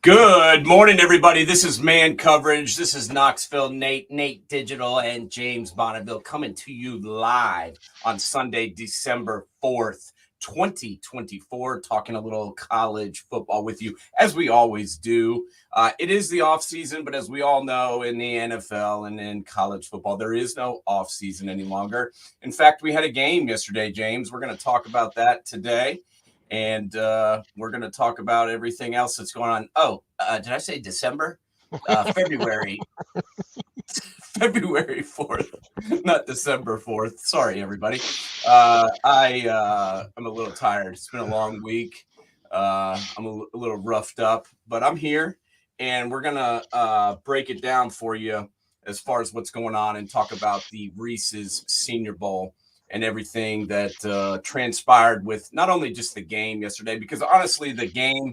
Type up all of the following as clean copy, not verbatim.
Good morning, everybody. This is Man Coverage. This is Knoxville Nate Digital, and James Bonneville coming to you live on Sunday, December 4th, 2024, talking a little college football with you, as we always do. It is the off season, but as we all know, in the NFL and in college football, there is no off season any longer. In fact, we had a game yesterday, James. We're going to talk about that today. And we're going to talk about everything else that's going on. Oh, did I say December? February, February 4th, not December 4th. Sorry, everybody. I'm a little tired. It's been a long week. I'm a little roughed up, but I'm here, and we're going to break it down for you as far as what's going on and talk about the Reese's Senior Bowl and everything that transpired with not only just the game yesterday, because honestly, the game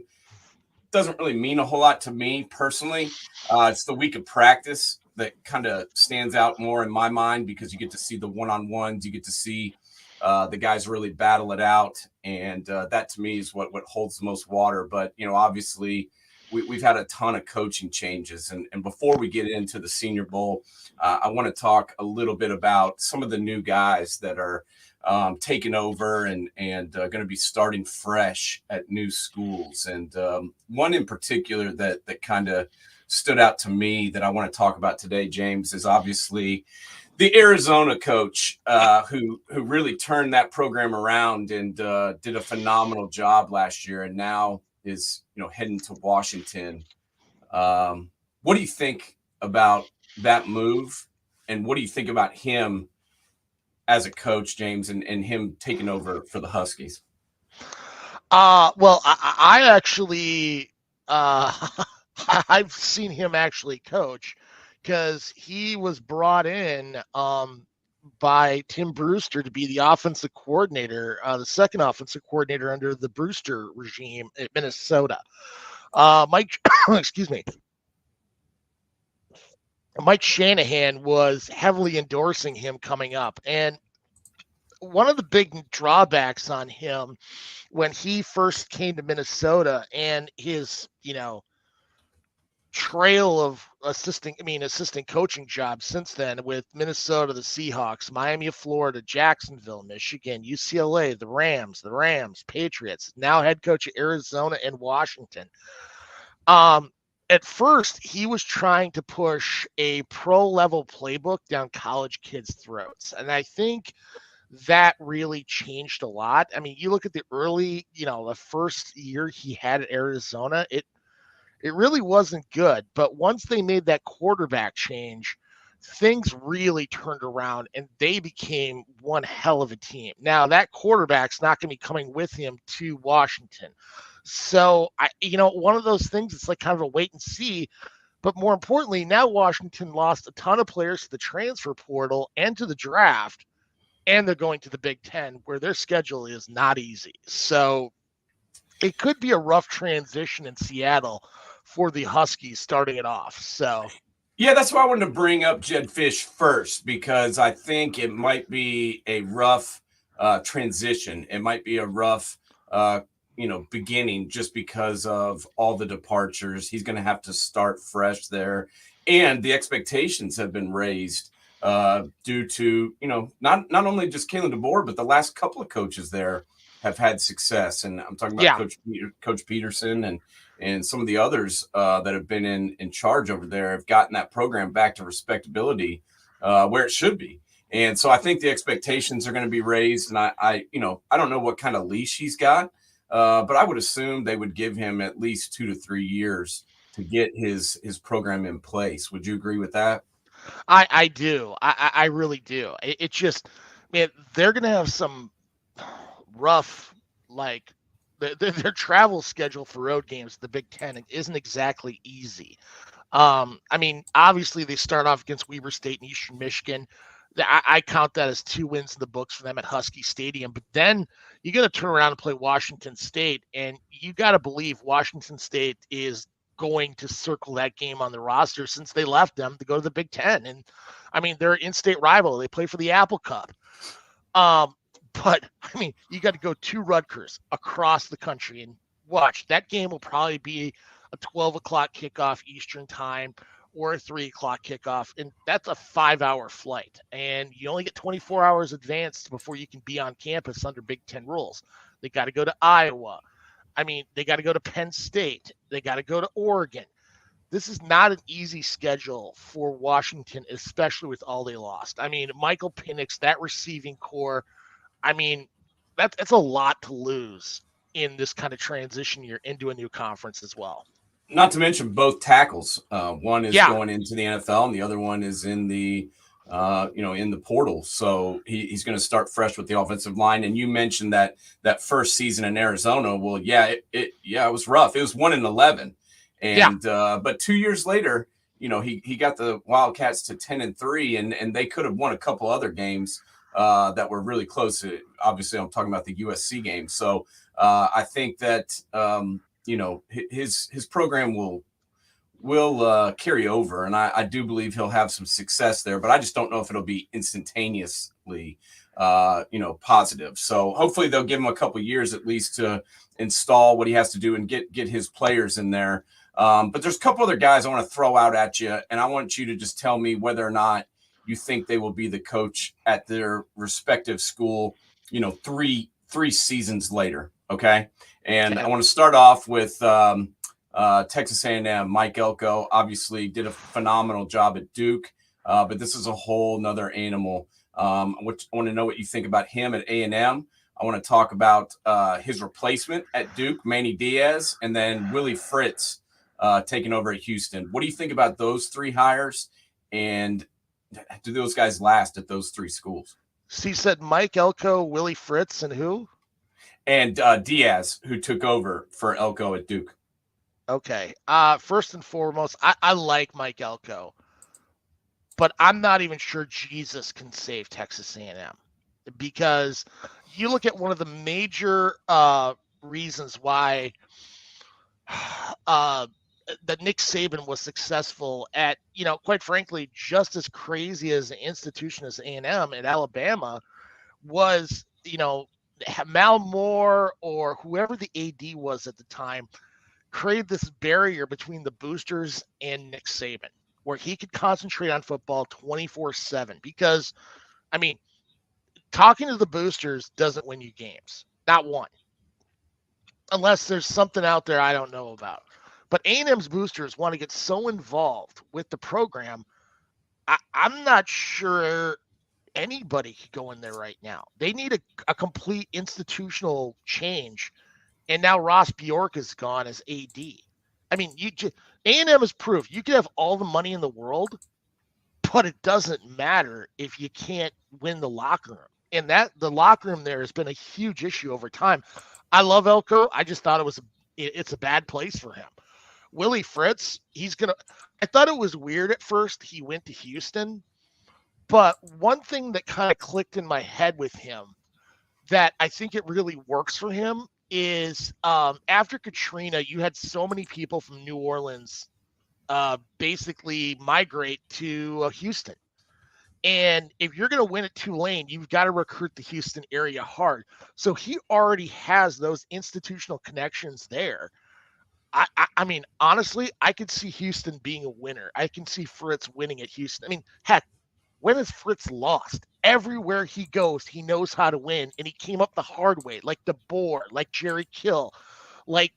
doesn't really mean a whole lot to me personally. It's the week of practice that kind of stands out more in my mind because you get to see the one-on-ones, you get to see the guys really battle it out, and that to me is what holds the most water. But obviously, we've had a ton of coaching changes, and before we get into the Senior Bowl, I want to talk a little bit about some of the new guys that are taking over and going to be starting fresh at new schools. And one in particular that kind of stood out to me that I want to talk about today, James, is obviously the Arizona coach who really turned that program around and did a phenomenal job last year, and now is heading to Washington. What do you think about that move, and what do you think about him as a coach, James, and him taking over for the Huskies? Well, I actually I've seen him actually coach because he was brought in by Tim Brewster to be the offensive coordinator, the second offensive coordinator under the Brewster regime at Minnesota. Mike, excuse me. Mike Shanahan was heavily endorsing him coming up. And one of the big drawbacks on him when he first came to Minnesota and his, trail of assistant coaching jobs since then with Minnesota, the Seahawks, Miami of Florida, Jacksonville, Michigan, UCLA, the Rams, Patriots, now head coach of Arizona and Washington. At first, he was trying to push a pro level playbook down college kids' throats. And I think that really changed a lot. I mean, you look at the early, the first year he had at Arizona, it really wasn't good. But once they made that quarterback change, things really turned around and they became one hell of a team. Now, that quarterback's not going to be coming with him to Washington. So, one of those things, it's like kind of a wait and see. But more importantly, now Washington lost a ton of players to the transfer portal and to the draft, and they're going to the Big Ten, where their schedule is not easy. So it could be a rough transition in Seattle for the Huskies starting it off. So, yeah, that's why I wanted to bring up Jedd Fisch first, because I think it might be a rough transition. It might be a rough beginning just because of all the departures. He's going to have to start fresh there, and the expectations have been raised due to not only just Kalen DeBoer, but the last couple of coaches there have had success. And I'm talking about Coach Peterson and some of the others that have been in charge over there have gotten that program back to respectability where it should be. And so I think the expectations are going to be raised. And I don't know what kind of leash he's got. But I would assume they would give him at least 2 to 3 years to get his program in place. Would you agree with that? I do. I really do. It just, man, they're going to have some rough, like, their travel schedule for road games, the Big Ten, isn't exactly easy. I mean, obviously they start off against Weber State and Eastern Michigan. I count that as 2 wins in the books for them at Husky Stadium. But then you got to turn around and play Washington State, and you got to believe Washington State is going to circle that game on the roster since they left them to go to the Big Ten. And I mean, they're an in-state rival. They play for the Apple Cup. But I mean, you got to go to Rutgers across the country and watch. That game will probably be a 12 o'clock kickoff Eastern time or a 3 o'clock kickoff. And that's a 5-hour flight. And you only get 24 hours advanced before you can be on campus under Big Ten rules. They got to go to Iowa. I mean, they got to go to Penn State. They got to go to Oregon. This is not an easy schedule for Washington, especially with all they lost. I mean, Michael Penix, that receiving core, I mean, that's a lot to lose in this kind of transition year into a new conference as well. Not to mention both tackles. One is Yeah. going into the NFL, and the other one is in the in the portal. So he's going to start fresh with the offensive line. And you mentioned that first season in Arizona. Well, yeah, it was rough. It was 1-11, and but 2 years later, he got the Wildcats to 10-3, and they could have won a couple other games that were really close. Obviously, I'm talking about the USC game. So I think that his program will carry over, and I do believe he'll have some success there. But I just don't know if it'll be instantaneously positive. So hopefully they'll give him a couple years at least to install what he has to do and get his players in there. But there's a couple other guys I want to throw out at you, and I want you to just tell me whether or not you think they will be the coach at their respective school, three seasons later. Okay. And I want to start off with Texas A&M. Mike Elko obviously did a phenomenal job at Duke, but this is a whole nother animal. I want to know what you think about him at A&M. I want to talk about his replacement at Duke, Manny Diaz, and then Willie Fritz taking over at Houston. What do you think about those three hires, and do those guys last at those three schools? So you said Mike Elko, Willie Fritz, and who? And Diaz, who took over for Elko at Duke. Okay. First and foremost, I like Mike Elko, but I'm not even sure Jesus can save Texas A&M, because you look at one of the major reasons why that Nick Saban was successful at, quite frankly, just as crazy as an institution as A&M at Alabama was, Mal Moore or whoever the AD was at the time created this barrier between the boosters and Nick Saban, where he could concentrate on football 24/7. Because, I mean, talking to the boosters doesn't win you games. Not one. Unless there's something out there I don't know about. But A&M's boosters want to get so involved with the program, I'm not sure anybody could go in there right now. They need a complete institutional change. And now Ross Bjork is gone as AD. I mean, A&M has proved you can have all the money in the world, but it doesn't matter if you can't win the locker room. And the locker room there has been a huge issue over time. I love Elko. I just thought it's a bad place for him. Willie Fritz, I thought it was weird at first he went to Houston, but one thing that kind of clicked in my head with him that I think it really works for him is after Katrina, you had so many people from New Orleans basically migrate to Houston. And if you're going to win at Tulane, you've got to recruit the Houston area hard. So he already has those institutional connections there. I mean, honestly, I could see Houston being a winner. I can see Fritz winning at Houston. I mean, heck, when has Fritz lost? Everywhere he goes, he knows how to win, and he came up the hard way, like DeBoer, like Jerry Kill, like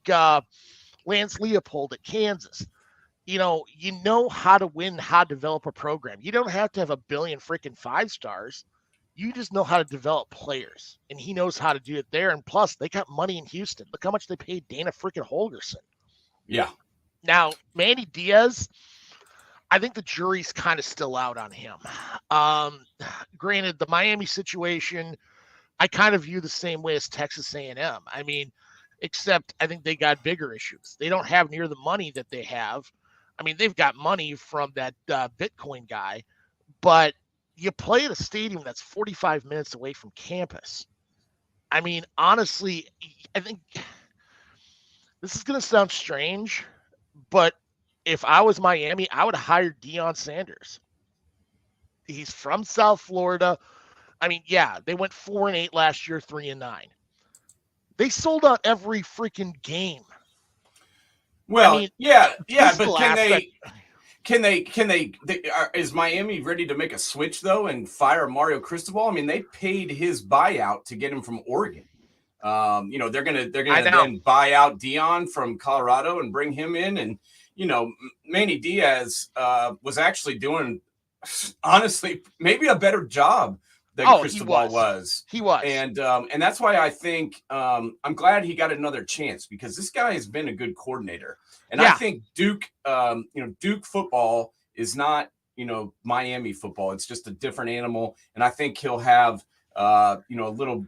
Lance Leopold at Kansas. You know how to win, how to develop a program. You don't have to have a billion freaking 5 stars. You just know how to develop players, and he knows how to do it there. And plus, they got money in Houston. Look how much they paid Dana freaking Holgerson. Yeah. Now, Manny Diaz, I think the jury's kind of still out on him. Granted, the Miami situation, I kind of view the same way as Texas A&M. I mean, except I think they got bigger issues. They don't have near the money that they have. I mean, they've got money from that Bitcoin guy, but you play at a stadium that's 45 minutes away from campus. I mean, honestly, I think this is going to sound strange, but if I was Miami, I would have hired Deion Sanders. He's from South Florida. I mean, yeah, they went 4-8 last year, 3-9. They sold out every freaking game. I Well, mean, yeah, the yeah, but physical aspect. is Miami ready to make a switch though and fire Mario Cristobal? I mean, they paid his buyout to get him from Oregon. They're I gonna know. then buy out Dion from Colorado and bring him in, and Manny Diaz was actually doing honestly maybe a better job than Oh, he Cristobal was. was. He was. And that's why I think I'm glad he got another chance because this guy has been a good coordinator. And I Yeah. think Duke, Duke football is not, Miami football. It's just a different animal. And I think he'll have, a little,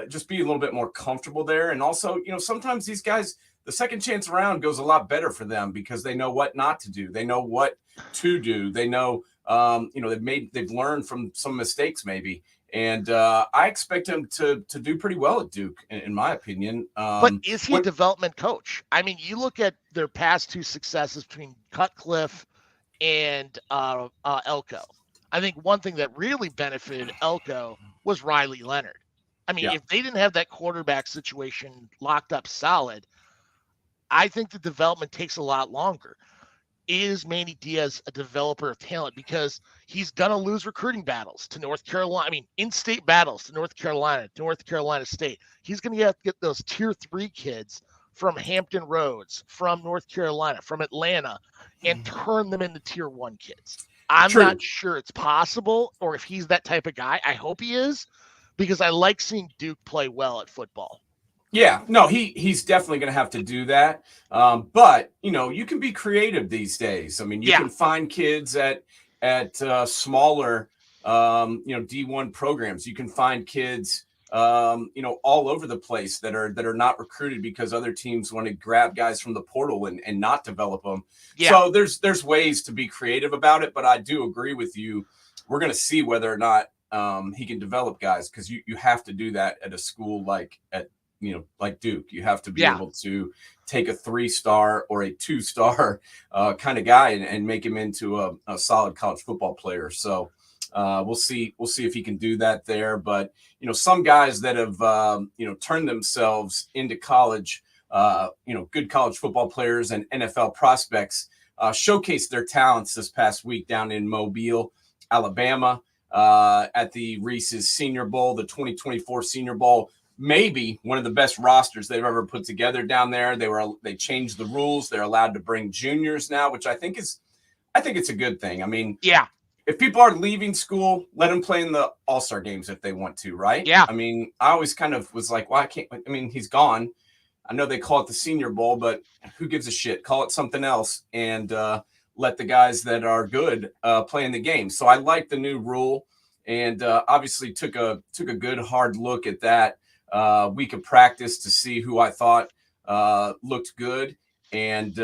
just be a little bit more comfortable there. And also, sometimes these guys, the second chance around goes a lot better for them because they know what not to do. They know what to do. They know, they've learned from some mistakes maybe. And I expect him to do pretty well at Duke, in my opinion. But is he a development coach? I mean, you look at their past two successes between Cutcliffe and Elko. I think one thing that really benefited Elko was Riley Leonard. I mean, if they didn't have that quarterback situation locked up solid, I think the development takes a lot longer. Is Manny Diaz a developer of talent? Because he's going to lose recruiting battles to North Carolina. I mean, in-state battles to North Carolina State. He's going to have to get those tier 3 kids from Hampton Roads, from North Carolina, from Atlanta, and turn them into tier 1 kids. I'm True. not sure it's possible, or if he's that type of guy. I hope he is, because I like seeing Duke play well at football. Yeah, no, he's definitely going to have to do that. But you can be creative these days. I mean, you can find kids at smaller, D1 programs. You can find kids, all over the place that are not recruited because other teams want to grab guys from the portal and not develop them. Yeah. So there's ways to be creative about it. But I do agree with you. We're going to see whether or not he can develop guys because you have to do that at a school like Duke. You have to be able to take a 3-star or a 2-star kind of guy and make him into a solid college football player. So we'll see if he can do that there. But some guys that have turned themselves into college, good college football players and NFL prospects showcased their talents this past week down in Mobile, Alabama, at the Reese's Senior Bowl, the 2024 Senior Bowl. Maybe one of the best rosters they've ever put together down there. They changed the rules. They're allowed to bring juniors now, which I think it's a good thing. I mean, if people are leaving school, let them play in the All-Star games if they want to, right? Yeah. I mean, I always kind of was like, well, he's gone. I know they call it the Senior Bowl, but who gives a shit? Call it something else and let the guys that are good play in the game. So I like the new rule and obviously took a good hard look at that week of practice to see who I thought looked good and,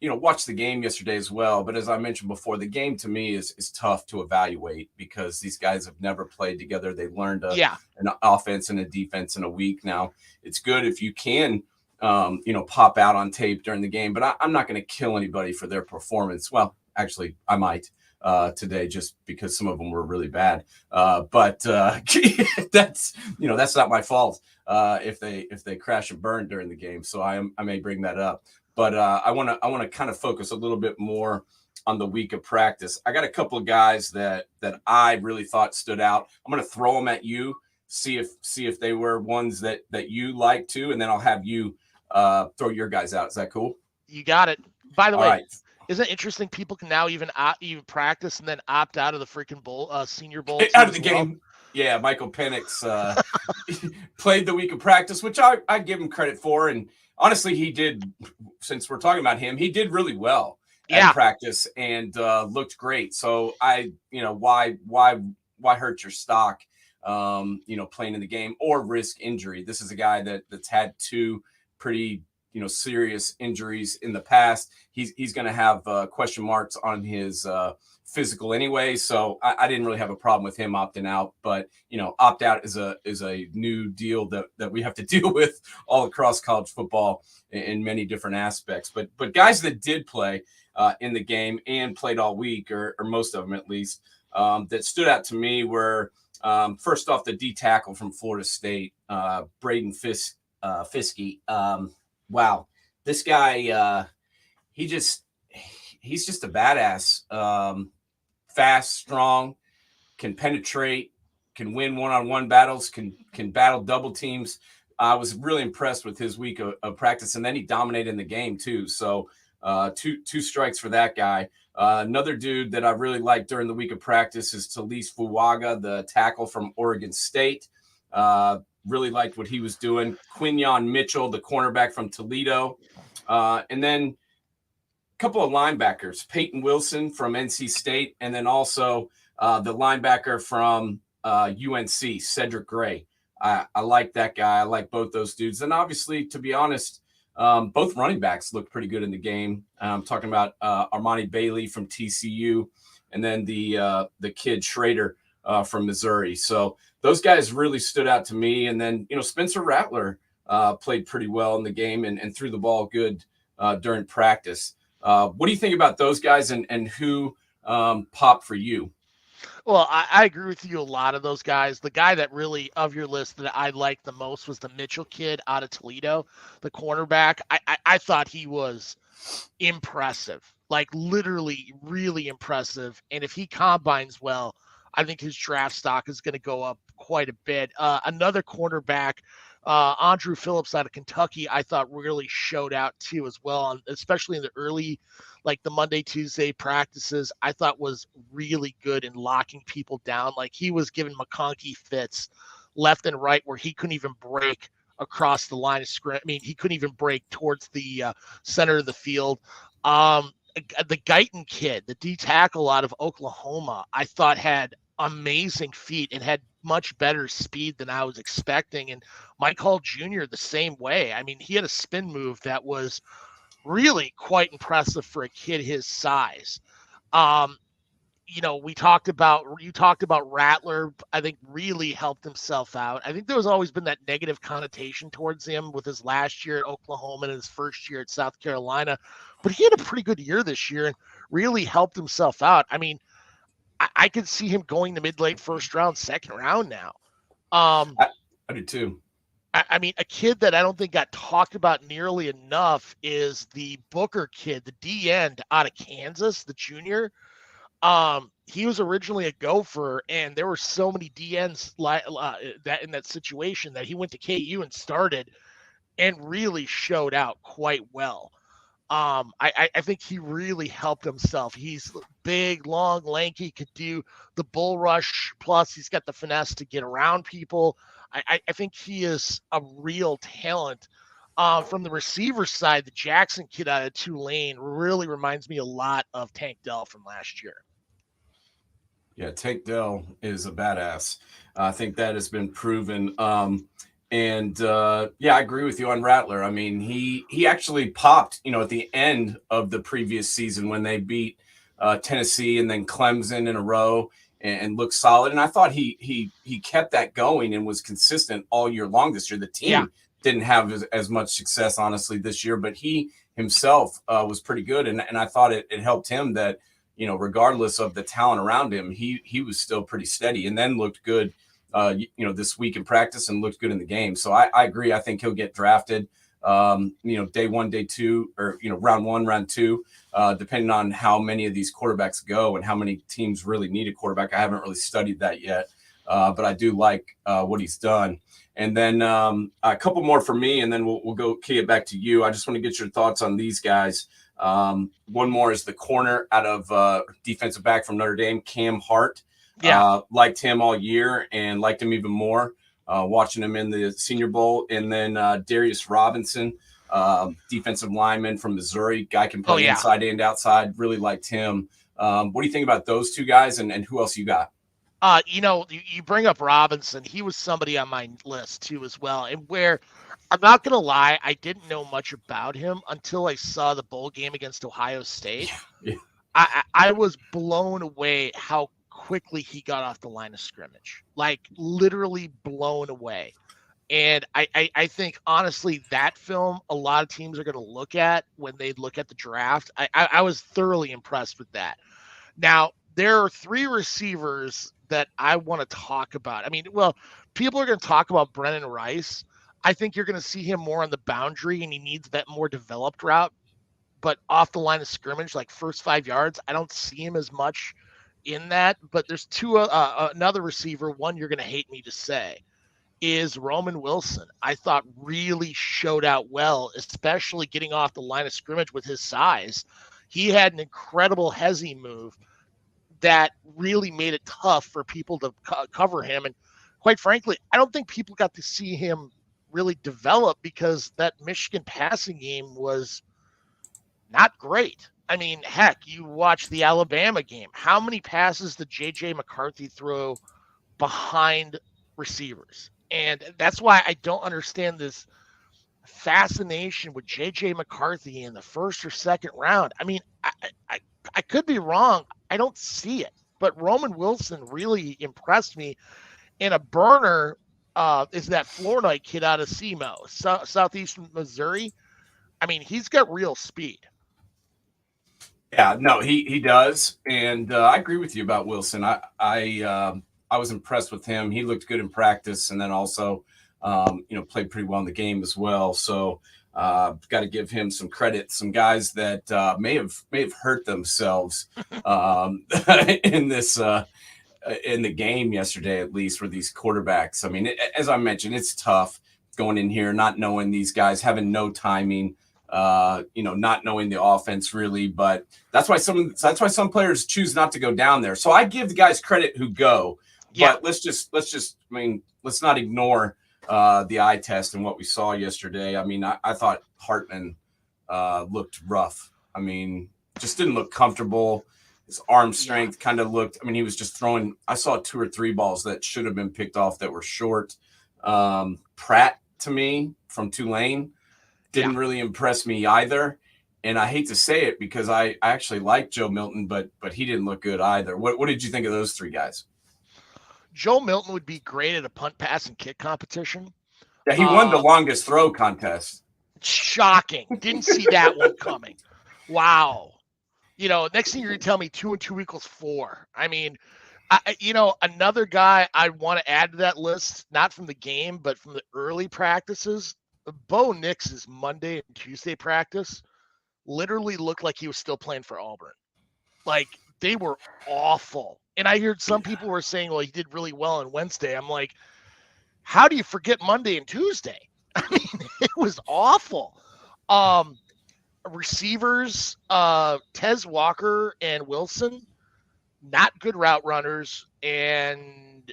watched the game yesterday as well. But as I mentioned before, the game to me is tough to evaluate because these guys have never played together. They learned an offense and a defense in a week. Now it's good if you can, pop out on tape during the game, but I'm not going to kill anybody for their performance. Well, actually I might today just because some of them were really bad. But that's not my fault if they crash and burn during the game. So I may bring that up. But I want to kind of focus a little bit more on the week of practice. I got a couple of guys that I really thought stood out. I'm going to throw them at you, see if they were ones that you like too, and then I'll have you throw your guys out. Is that cool? You got it. By the way, right. Isn't it interesting? People can now even practice and then opt out of the freaking bowl, Senior Bowl, out of the game. Yeah, Michael Penix played the week of practice, which I give him credit for. And honestly, he did. Since we're talking about him, he did really well at practice and looked great. So why hurt your stock? Playing in the game or risk injury. This is a guy that's had 2 pretty serious injuries in the past. He's going to have question marks on his physical anyway. So I didn't really have a problem with him opting out, but opt out is a new deal that we have to deal with all across college football in many different aspects. But guys that did play in the game and played all week, or most of them at least, that stood out to me were first off the D tackle from Florida State, Braden Fiskey. Wow, this guy he just he's just a badass. Fast, strong, can penetrate, can win one-on-one battles, can battle double teams. I was really impressed with his week of practice, and then he dominated in the game too. So two strikes for that guy. Another dude that I really liked during the week of practice is Talise Fuaga, the tackle from Oregon State. Really liked what he was doing. Quinyon Mitchell, the cornerback from Toledo. And then a couple of linebackers, Peyton Wilson from NC State, and then also the linebacker from UNC, Cedric Gray. I like that guy. I like both those dudes. And obviously, to be honest, both running backs looked pretty good in the game. I'm talking about Armani Bailey from TCU, and then the kid Schrader from Missouri. So those guys really stood out to me. And then, Spencer Rattler played pretty well in the game and threw the ball good during practice. What do you think about those guys and who popped for you? Well, I agree with you. A lot of those guys. The guy that really of your list that I liked the most was the Mitchell kid out of Toledo, the cornerback. I thought he was impressive, like literally really impressive. And if he combines well, I think his draft stock is going to go up quite a bit. Another cornerback, Andrew Phillips out of Kentucky, I thought really showed out too as well, especially in the early, like the Monday, Tuesday practices. I thought was really good in locking people down. Like he was giving McConkey fits left and right where he couldn't even break across the line of scrimmage. I mean, he couldn't even break towards the center of the field. The Guyton kid, the D tackle out of Oklahoma, I thought had amazing feet and had much better speed than I was expecting. And Mike Hall Jr. the same way. I mean, he had a spin move that was really quite impressive for a kid his size. You talked about Rattler, I think really helped himself out. I think there was always been that negative connotation towards him with his last year at Oklahoma and his first year at South Carolina, but he had a pretty good year this year and really helped himself out. I mean, I could see him going to mid-late first round, second round now. I do too. I mean, a kid that I don't think got talked about nearly enough is the Booker kid, the D end out of Kansas, the junior. He was originally a Gopher, and there were so many DNs that in that situation that he went to KU and started and really showed out quite well. I think he really helped himself. He's big, long, lanky, could do the bull rush. Plus, he's got the finesse to get around people. I think he is a real talent. From the receiver side, the Jackson kid out of Tulane really reminds me a lot of Tank Dell from last year. Yeah, Tank Dell is a badass. I think that has been proven. Yeah, I agree with you on Rattler. I mean, he actually popped, at the end of the previous season when they beat Tennessee and then Clemson in a row and looked solid. And I thought he kept that going and was consistent all year long this year. The team didn't have as much success, honestly, this year, but he himself was pretty good. And I thought it helped him that, regardless of the talent around him, he was still pretty steady and then looked good this week in practice and looked good in the game. So I agree. I think he'll get drafted, day one, day two, or, round one, round two, depending on how many of these quarterbacks go and how many teams really need a quarterback. I haven't really studied that yet, but I do like what he's done. And then a couple more for me, and then we'll go key it back to you. I just want to get your thoughts on these guys. One more is the corner out of defensive back from Notre Dame, Cam Hart. Liked him all year and liked him even more watching him in the Senior Bowl. And then Darius Robinson, defensive lineman from Missouri, guy can play inside and outside. Really liked him. What do you think about those two guys and who else you got? You bring up Robinson. He was somebody on my list too as well. And where I'm not going to lie, I didn't know much about him until I saw the bowl game against Ohio State. Yeah. I was blown away how quickly he got off the line of scrimmage, like literally blown away. And I think, honestly, that film, a lot of teams are going to look at when they look at the draft. I was thoroughly impressed with that. Now, there are three receivers that I want to talk about. I mean, well, people are going to talk about Brennan Rice. I think you're going to see him more on the boundary, and he needs that more developed route. but off the line of scrimmage, like first 5 yards, I don't see him as much in that. But there's another receiver, one you're going to hate me to say, is Roman Wilson. I thought really showed out well, especially getting off the line of scrimmage with his size. He had an incredible hezzy move that really made it tough for people to cover him. And quite frankly, I don't think people got to see him really develop because that Michigan passing game was not great. I mean, heck, you watch the Alabama game. How many passes did J.J. McCarthy throw behind receivers? And that's why I don't understand this fascination with J.J. McCarthy in the first or second round. I mean, I could be wrong. I don't see it. But Roman Wilson really impressed me. And a burner is that Flournoy kid out of SEMO, Southeastern Missouri. I mean, he's got real speed. Yeah, no, he does, and I agree with you about Wilson. I was impressed with him. He looked good in practice, and then also, played pretty well in the game as well. So, got to give him some credit. Some guys that may have hurt themselves in this in the game yesterday, at least, were these quarterbacks. I mean, as I mentioned, it's tough going in here, not knowing these guys, having no timing. Not knowing the offense really, but that's why some players choose not to go down there. So I give the guys credit who go, but let's not ignore the eye test and what we saw yesterday. I mean, I thought Hartman looked rough. I mean, just didn't look comfortable. His arm strength kind of looked, I mean, he was just throwing, I saw 2 or 3 balls that should have been picked off that were short. Pratt, to me, from Tulane, didn't really impress me either. And I hate to say it because I actually like Joe Milton, but he didn't look good either. What did you think of those 3 guys? Joe Milton would be great at a punt, pass, and kick competition. Yeah, he won the longest throw contest. Shocking. Didn't see that one coming. Wow. Next thing you're going to tell me 2 and 2 equals 4. I mean, another guy I want to add to that list, not from the game, but from the early practices, Bo Nix's Monday and Tuesday practice literally looked like he was still playing for Auburn. Like, they were awful. And I heard some people were saying, well, he did really well on Wednesday. I'm like, how do you forget Monday and Tuesday? I mean, it was awful. Receivers, Tez Walker and Wilson, not good route runners, and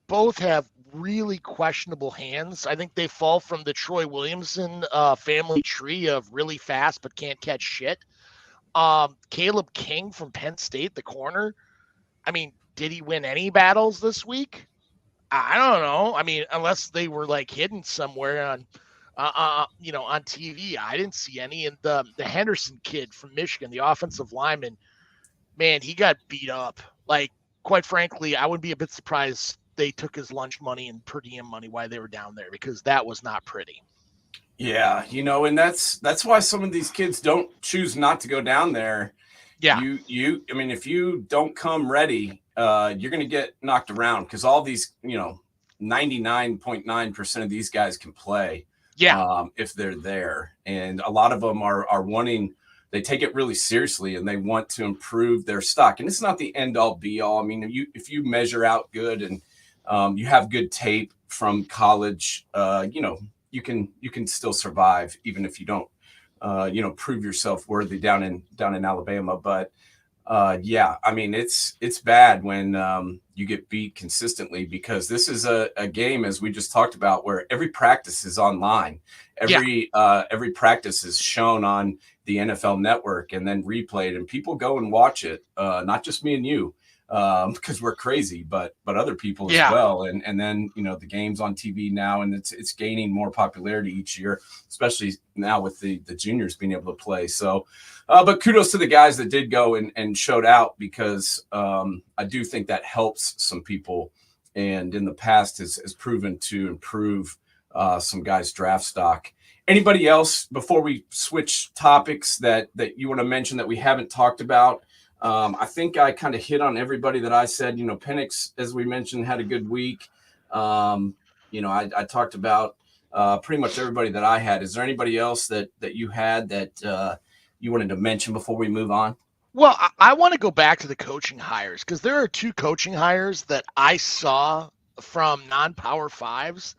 both have really questionable hands. I think they fall from the Troy Williamson family tree of really fast but can't catch shit. Caleb King from Penn State, the corner. I mean, did he win any battles this week? I don't know. I mean, unless they were like hidden somewhere on TV. I didn't see any. And the Henderson kid from Michigan, the offensive lineman, man, he got beat up. Like, quite frankly, I would be a bit surprised they took his lunch money and per diem money while they were down there, because that was not pretty. Yeah, and that's why some of these kids don't choose not to go down there. Yeah. I mean, if you don't come ready, you're going to get knocked around, because all these, 99.9% of these guys can play. Yeah. If they're there. And a lot of them are wanting, they take it really seriously and they want to improve their stock. And it's not the end all be all. I mean, if you measure out good and you have good tape from college, you can still survive even if you don't, prove yourself worthy down in Alabama. But I mean, it's bad when you get beat consistently, because this is a game, as we just talked about, where every practice is online. Every practice is shown on the NFL Network and then replayed, and people go and watch it. Not just me and you, because we're crazy, but other people as well. And then, the game's on TV now, and it's gaining more popularity each year, especially now with the juniors being able to play. So, but kudos to the guys that did go and showed out, because I do think that helps some people, and in the past has proven to improve some guys' draft stock. Anybody else before we switch topics that you want to mention that we haven't talked about? I think I kind of hit on everybody that I said. Penix, as we mentioned, had a good week. I talked about pretty much everybody that I had. Is there anybody else that you had that you wanted to mention before we move on? Well, I want to go back to the coaching hires because there are two coaching hires that I saw from non-power fives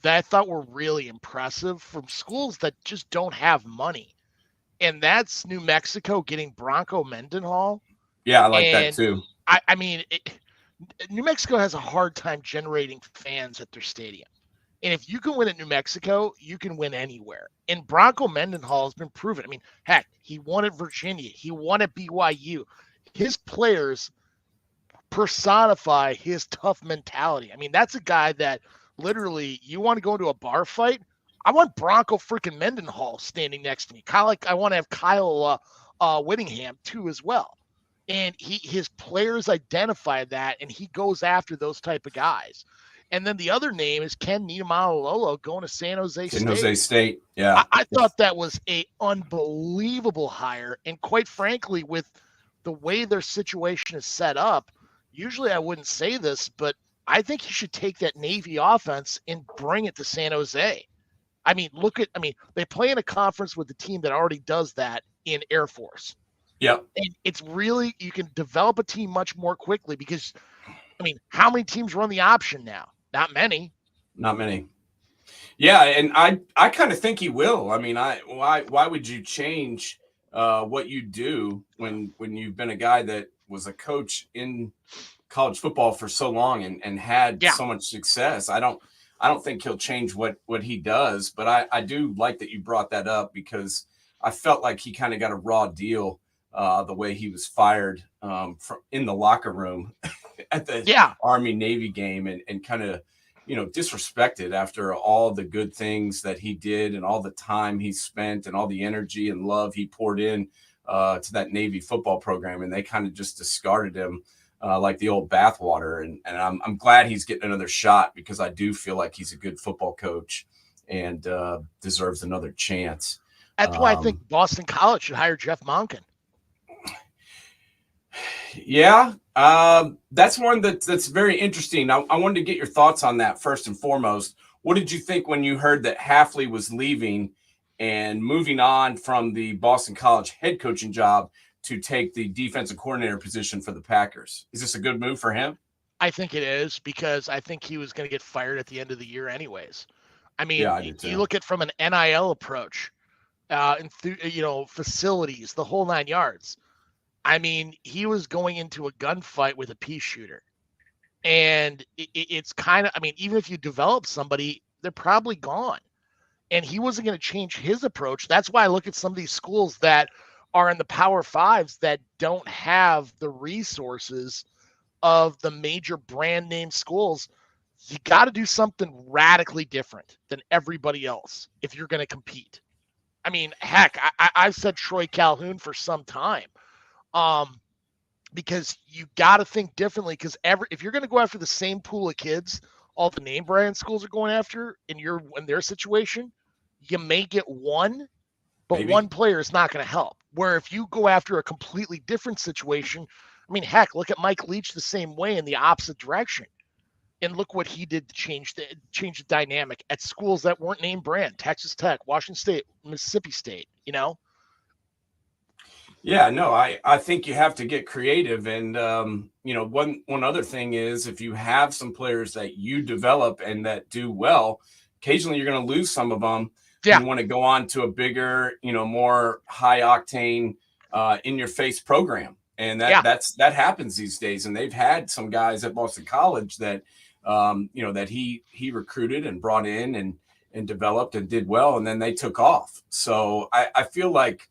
that I thought were really impressive from schools that just don't have money. And that's New Mexico getting Bronco Mendenhall. Yeah, I like that And too. I mean, New Mexico has a hard time generating fans at their stadium. And if you can win at New Mexico, you can win anywhere. And Bronco Mendenhall has been proven. I mean, heck, he won at Virginia. He won at BYU. His players personify his tough mentality. I mean, that's a guy that literally, you want to go into a bar fight, I want Bronco freaking Mendenhall standing next to me. Kind of like I want to have Kyle Whittingham too as well. And his players identify that, and he goes after those type of guys. And then the other name is Ken Niumatalolo going to San Jose San State. Jose State, yeah. I thought that was a unbelievable hire. And quite frankly, with the way their situation is set up, usually I wouldn't say this, but I think he should take that Navy offense and bring it to San Jose. I mean, they play in a conference with the team that already does that in Air Force. Yep. And it's really, you can develop a team much more quickly because, I mean, how many teams run the option now? Not many. Not many. Yeah, and I kind of think he will. I mean, why would you change what you do when you've been a guy that was a coach in college football for so long and had so much success? I don't think he'll change what he does, but I do like that you brought that up because I felt like he kind of got a raw deal the way he was fired from in the locker room at the Army Navy game and kind of, disrespected after all the good things that he did and all the time he spent and all the energy and love he poured in to that Navy football program. And they kind of just discarded him like the old bathwater. And I'm glad he's getting another shot because I do feel like he's a good football coach and deserves another chance. That's why I think Boston College should hire Jeff Monken. Yeah, that's one that's very interesting. I wanted to get your thoughts on that first and foremost. What did you think when you heard that Hafley was leaving and moving on from the Boston College head coaching job to take the defensive coordinator position for the Packers? Is this a good move for him? I think it is because I think he was going to get fired at the end of the year anyways. I mean, you look at from an NIL approach, and facilities, the whole 9 yards. I mean, he was going into a gunfight with a pea shooter. And it's kind of, I mean, even if you develop somebody, they're probably gone. And he wasn't going to change his approach. That's why I look at some of these schools that are in the Power Fives that don't have the resources of the major brand name schools. You got to do something radically different than everybody else if you're going to compete. I mean, heck, I've said Troy Calhoun for some time. Because you got to think differently because if you're going to go after the same pool of kids, all the name brand schools are going after in their situation, you may get one, but one player is not going to help. Where if you go after a completely different situation, I mean, heck, look at Mike Leach the same way in the opposite direction. And look what he did to change the dynamic at schools that weren't name brand, Texas Tech, Washington State, Mississippi State, Yeah, no, I think you have to get creative. And, one other thing is if you have some players that you develop and that do well, occasionally you're going to lose some of them. Yeah. You want to go on to a bigger, more high octane in your face program. And that happens these days. And they've had some guys at Boston College that, that he recruited and brought in and developed and did well. And then they took off. So I feel like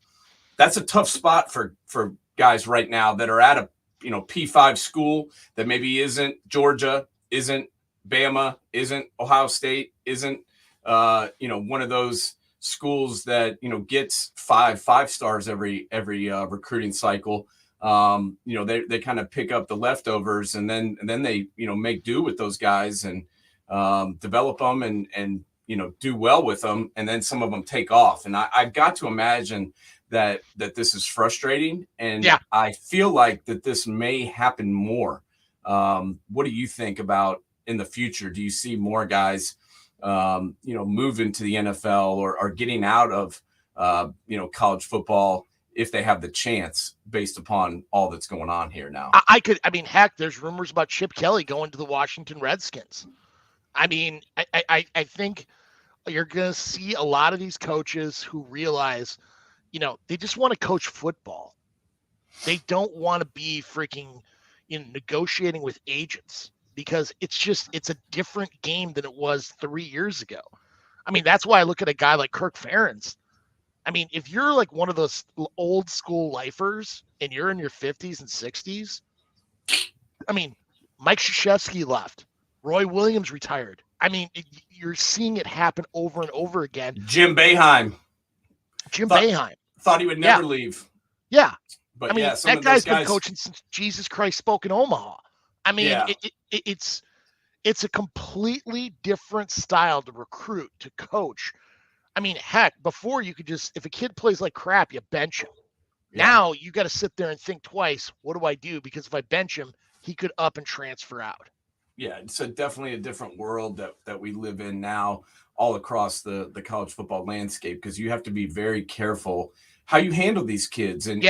that's a tough spot for guys right now that are at a P5 school that maybe isn't Georgia, isn't Bama, isn't Ohio State, isn't one of those schools that gets five stars every recruiting cycle. They kind of pick up the leftovers and then they make do with those guys and develop them and do well with them, and then some of them take off. And I've got to imagine that this is frustrating, and I feel like that this may happen more. What do you think about in the future? Do you see more guys, move into the NFL or getting out of, college football if they have the chance based upon all that's going on here now. I mean, heck, there's rumors about Chip Kelly going to the Washington Redskins. I mean, I think you're going to see a lot of these coaches who realize, they just want to coach football. They don't want to be freaking, negotiating with agents, because it's a different game than it was 3 years ago. I mean, that's why I look at a guy like Kirk Ferentz. I mean, if you're like one of those old school lifers and you're in your 50s and 60s, I mean, Mike Krzyzewski left. Roy Williams retired. I mean, you're seeing it happen over and over again. Jim Boeheim thought he would never leave. Yeah. But I mean, that guy's been coaching since Jesus Christ spoke in Omaha. I mean, it's a completely different style to recruit, to coach. I mean, heck, before you could just, if a kid plays like crap, you bench him. Yeah. Now you got to sit there and think twice. What do I do? Because if I bench him, he could up and transfer out. Yeah, it's definitely a different world that we live in now all across the college football landscape, because you have to be very careful how you handle these kids. And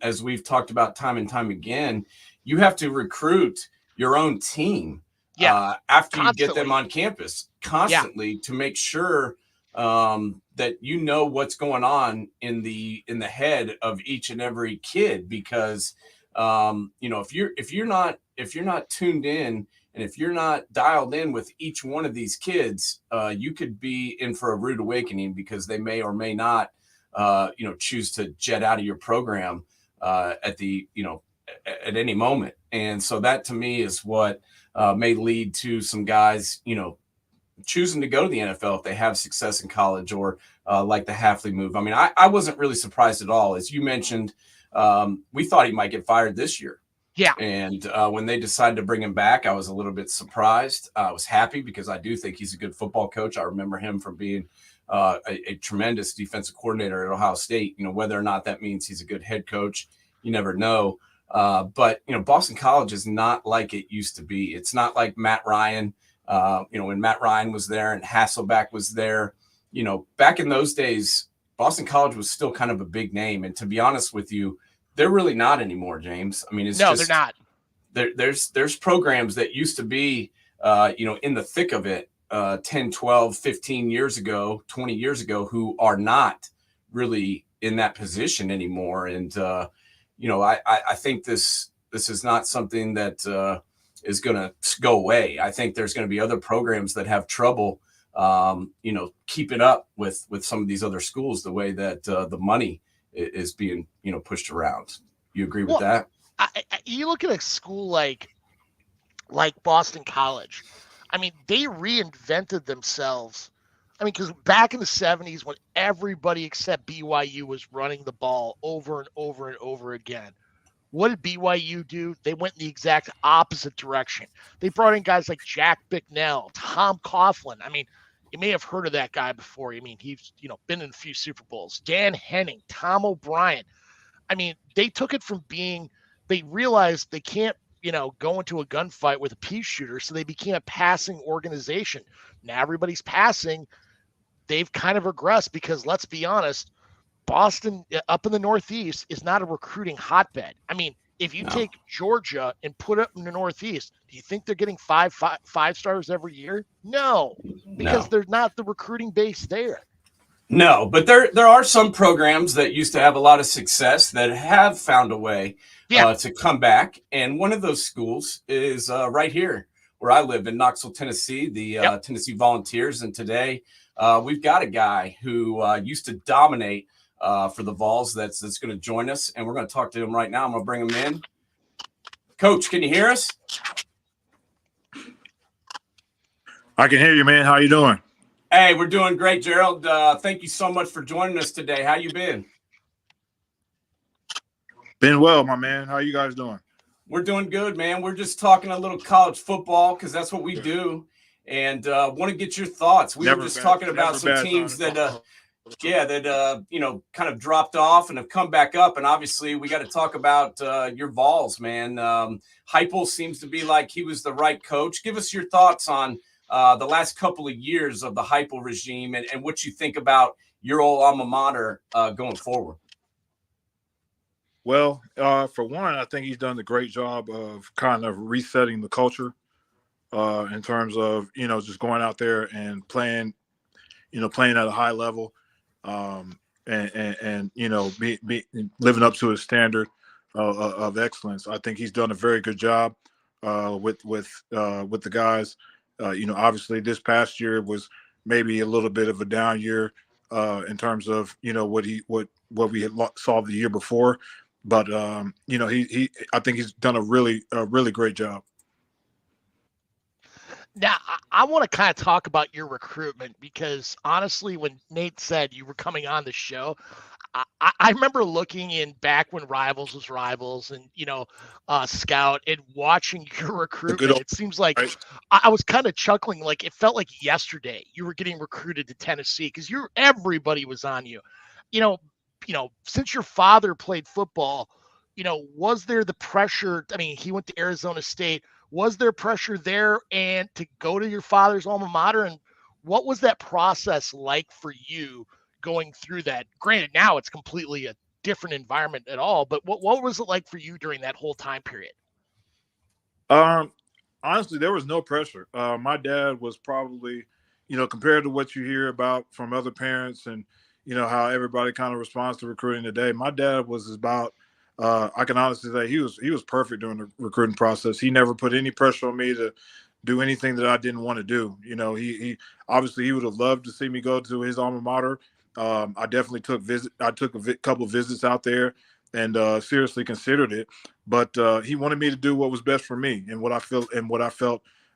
as we've talked about time and time again, you have to recruit your own team after you get them on campus constantly to make sure that you know what's going on in the head of each and every kid, because if you're not tuned in and if you're not dialed in with each one of these kids, you could be in for a rude awakening, because they may or may not choose to jet out of your program at any moment. And so that to me is what may lead to some guys choosing to go to the NFL if they have success in college, or like the Hafley move. I mean, I wasn't really surprised at all. As you mentioned, we thought he might get fired this year. Yeah. And when they decided to bring him back, I was a little bit surprised. I was happy, because I do think he's a good football coach. I remember him from being a tremendous defensive coordinator at Ohio State. Whether or not that means he's a good head coach, you never know. But Boston College is not like it used to be. It's not like Matt Ryan. When Matt Ryan was there and Hasselbeck was there, back in those days, Boston College was still kind of a big name. And to be honest with you, they're really not anymore, James. I mean, they're not. There's programs that used to be, in the thick of it 10, 12, 15 years ago, 20 years ago, who are not really in that position anymore. And, I think this is not something that is going to go away. I think there's going to be other programs that have trouble, keeping up with some of these other schools, the way that the money is being, pushed around. You agree with that? You look at a school like Boston College. I mean, they reinvented themselves. I mean, because back in the 70s, when everybody except BYU was running the ball over and over and over again, what did BYU do? They went in the exact opposite direction. They brought in guys like Jack Bicknell, Tom Coughlin. I mean, you may have heard of that guy before. I mean, he's, been in a few Super Bowls. Dan Henning, Tom O'Brien. I mean, they took it from they realized they can't, go into a gunfight with a pea shooter, so they became a passing organization. Now everybody's passing. They've kind of regressed, because let's be honest, Boston up in the Northeast is not a recruiting hotbed. I mean, if you take Georgia and put it in the Northeast, do you think they're getting five stars every year? No, because they're not the recruiting base there. No, but there are some programs that used to have a lot of success that have found a way to come back. And one of those schools is right here where I live in Knoxville, Tennessee, the Tennessee Volunteers. And today we've got a guy who used to dominate for the Vols that's going to join us. And we're going to talk to him right now. I'm going to bring him in. Coach, can you hear us? I can hear you, man. How you doing? Hey, we're doing great, Gerald. Thank you so much for joining us today. How you been? Been well, my man. How you guys doing? We're doing good, man. We're just talking a little college football, because that's what we do. And want to get your thoughts. We were just talking about some teams that kind of dropped off and have come back up. And obviously we got to talk about your Vols, man. Heupel seems to be like he was the right coach. Give us your thoughts on the last couple of years of the Heupel regime and what you think about your old alma mater going forward. Well, for one, I think he's done a great job of kind of resetting the culture in terms of just going out there and playing, playing at a high level, and living up to his standard of excellence. I think he's done a very good job with the guys. Obviously, this past year was maybe a little bit of a down year in terms of what we had saw the year before, but he I think he's done a really great job. Now, I want to kind of talk about your recruitment because honestly, when Nate said you were coming on the show, I remember looking in back when Rivals was Rivals and, Scout and watching your The good recruitment. old It seems like right. I was kind of chuckling, like it felt like yesterday you were getting recruited to Tennessee because everybody was on you. You know, since your father played football, was there the pressure? I mean, he went to Arizona State. Was there pressure there and to go to your father's alma mater? And what was that process like for you going through that? Granted, now it's completely a different environment at all, but what was it like for you during that whole time period? Um, Honestly, there was no pressure. My dad was probably, compared to what you hear about from other parents and, how everybody kind of responds to recruiting today. My dad was about, I can honestly say he was perfect during the recruiting process. He never put any pressure on me to do anything that I didn't want to do. He obviously he would have loved to see me go to his alma mater. I definitely I took couple of visits out there and seriously considered it, but he wanted me to do what was best for me and what I felt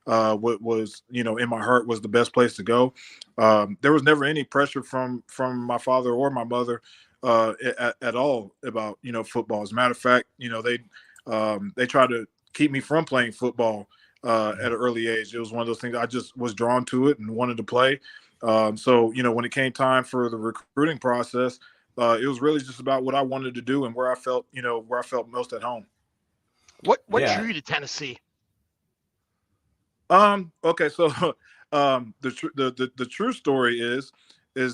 what was in my heart was the best place to go. There was never any pressure from my father or my mother at all about football. As a matter of fact, they tried to keep me from playing football at an early age. It was one of those things I just was drawn to it and wanted to play. So when it came time for the recruiting process, it was really just about what I wanted to do and where I felt most at home. What Yeah. drew you to Tennessee? Okay, so the true story is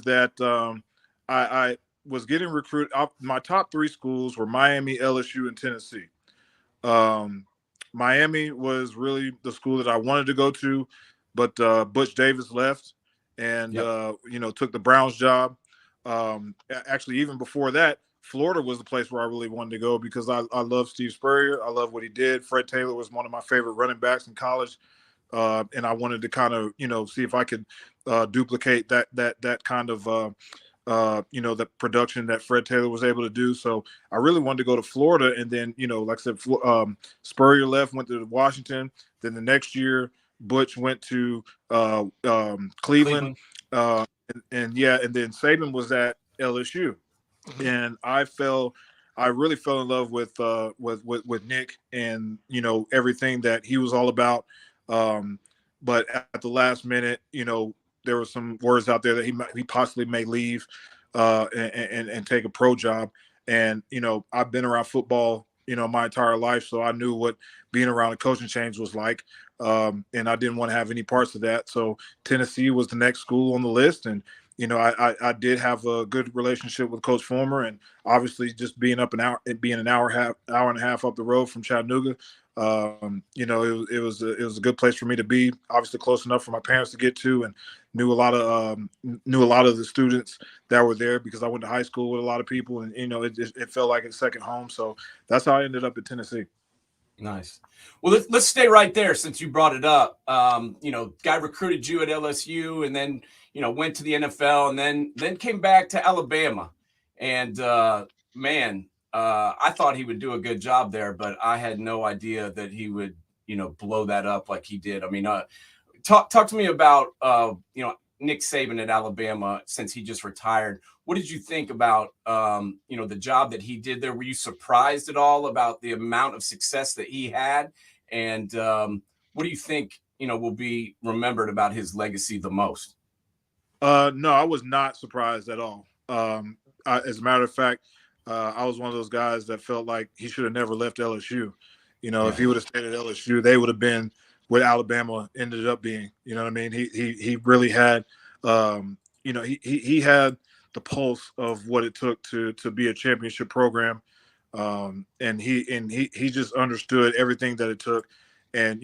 that I was getting recruited. My top three schools were Miami, LSU, and Tennessee. Um, Miami was really the school that I wanted to go to, but Butch Davis left and Yep. took the Browns job. Actually, even before that, Florida was the place where I really wanted to go because I love Steve Spurrier. I love what he did. Fred Taylor was one of my favorite running backs in college. And I wanted to kind of, see if I could duplicate that kind of, the production that Fred Taylor was able to do. So I really wanted to go to Florida, and then, like I said, Spurrier left, went to Washington. Then the next year, Butch went to Cleveland, Cleveland. and yeah, and then Saban was at LSU, Mhm. and I really fell in love with Nick and everything that he was all about. Um, but at the last minute, there were some words out there that he possibly may leave and take a pro job. And I've been around football my entire life, so I knew what being around a coaching change was like. And I didn't want to have any parts of that. So Tennessee was the next school on the list, and I did have a good relationship with Coach Fulmer, and obviously just being an hour and a half up the road from Chattanooga, it was a good place for me to be. Obviously, close enough for my parents to get to, and knew a lot of the students that were there because I went to high school with a lot of people, and it felt like a second home. So that's how I ended up at Tennessee. Nice. Well, let's stay right there since you brought it up. Guy recruited you at LSU and then, went to the NFL and then came back to Alabama. And man, I thought he would do a good job there, but I had no idea that he would, blow that up like he did. I mean, talk to me about Nick Saban at Alabama since he just retired. What did you think about the job that he did there? Were you surprised at all about the amount of success that he had? And what do you think will be remembered about his legacy the most? No, I was not surprised at all. As a matter of fact, I was one of those guys that felt like he should have never left LSU. If Yeah. he would have stayed at LSU, they would have been what Alabama ended up being. You know what I mean? He really had, he had the pulse of what it took to be a championship program. And he just understood everything that it took. And,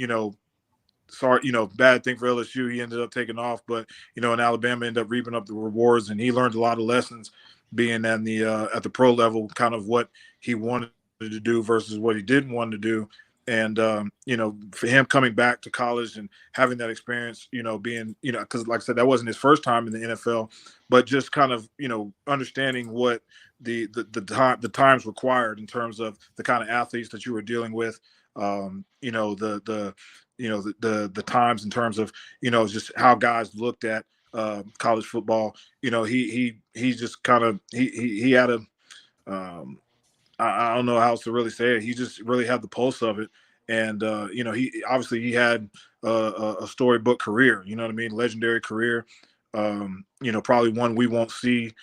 sorry, bad thing for LSU. He ended up taking off, but in Alabama ended up reaping up the rewards, and he learned a lot of lessons being at the pro level, kind of what he wanted to do versus what he didn't want to do. And for him coming back to college and having that experience, being because like I said, that wasn't his first time in the NFL, but just kind of understanding what the times required in terms of the kind of athletes that you were dealing with, the times in terms of just how guys looked at college football. He just kind of he had a I don't know how else to really say it. He just really had the pulse of it. And, he had a storybook career, you know what I mean? Legendary career, probably one we won't see,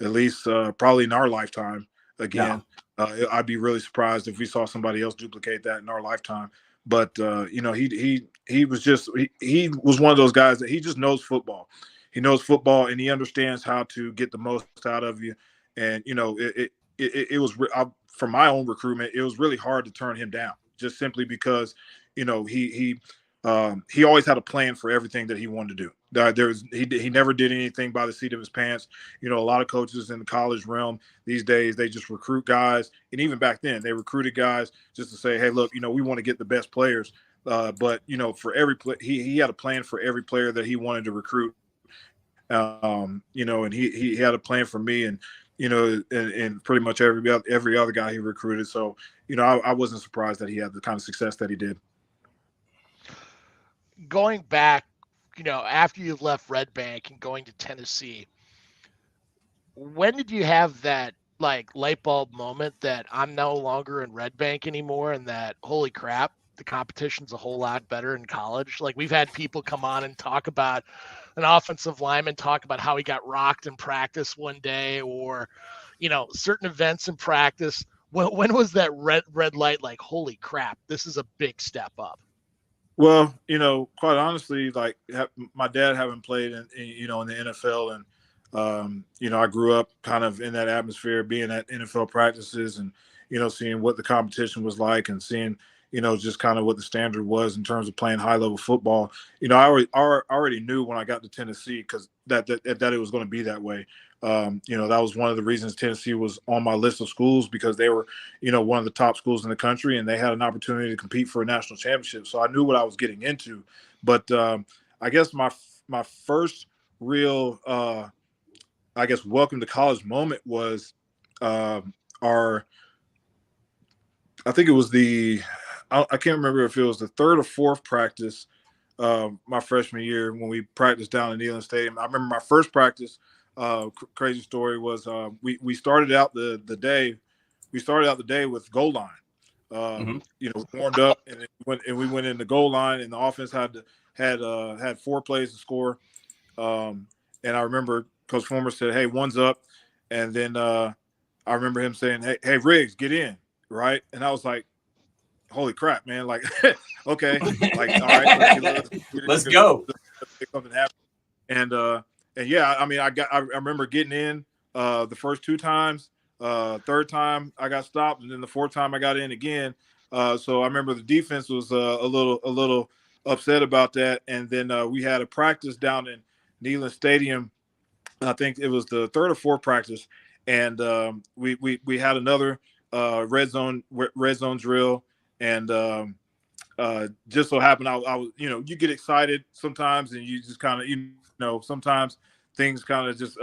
at least probably in our lifetime again. Yeah. I'd be really surprised if we saw somebody else duplicate that in our lifetime. But, he was one of those guys that he just knows football. He knows football, and he understands how to get the most out of you. And, it was for my own recruitment, it was really hard to turn him down, just simply because, he always had a plan for everything that he wanted to do. He never did anything by the seat of his pants. A lot of coaches in the college realm these days, they just recruit guys, and even back then, they recruited guys just to say, hey, look, we want to get the best players. But for every he had a plan for every player that he wanted to recruit. And he had a plan for me, and and pretty much every other guy he recruited. So, I wasn't surprised that he had the kind of success that he did. Going back, after you left Red Bank and going to Tennessee, when did you have that light bulb moment that I'm no longer in Red Bank anymore, and that, holy crap, the competition's a whole lot better in college? We've had people come on and talk about an offensive lineman, talk about how he got rocked in practice one day, or, certain events in practice. When was that red light holy crap, this is a big step up? Well, quite honestly, my dad having played in the NFL, and I grew up kind of in that atmosphere, being at NFL practices, and seeing what the competition was like, and seeing just kind of what the standard was in terms of playing high level football. I already knew when I got to Tennessee, because that it was going to be that way. That was one of the reasons Tennessee was on my list of schools, because they were, one of the top schools in the country, and they had an opportunity to compete for a national championship. So I knew what I was getting into. But I guess my first real, welcome to college moment was I think it was I can't remember if it was the third or fourth practice my freshman year, when we practiced down in Neyland Stadium. I remember my first practice. Crazy story was we started out the day with goal line. Warmed up, and we went in the goal line, and the offense had 4 plays to score. And I remember Coach Former said, "Hey, one's up," and then I remember him saying, "Hey, Riggs, get in," right? And I was like, holy crap, man. Okay. All right, let's go. Make something happen. And yeah, I mean, I remember getting in the first 2 times. Third time I got stopped, and then the 4th time I got in again. So I remember the defense was a little upset about that. And then we had a practice down in Neyland Stadium. I think it was the 3rd or 4th practice, and we had another red zone drill. And just so happened, I was, you get excited sometimes, and you just kind of, sometimes things kind of just,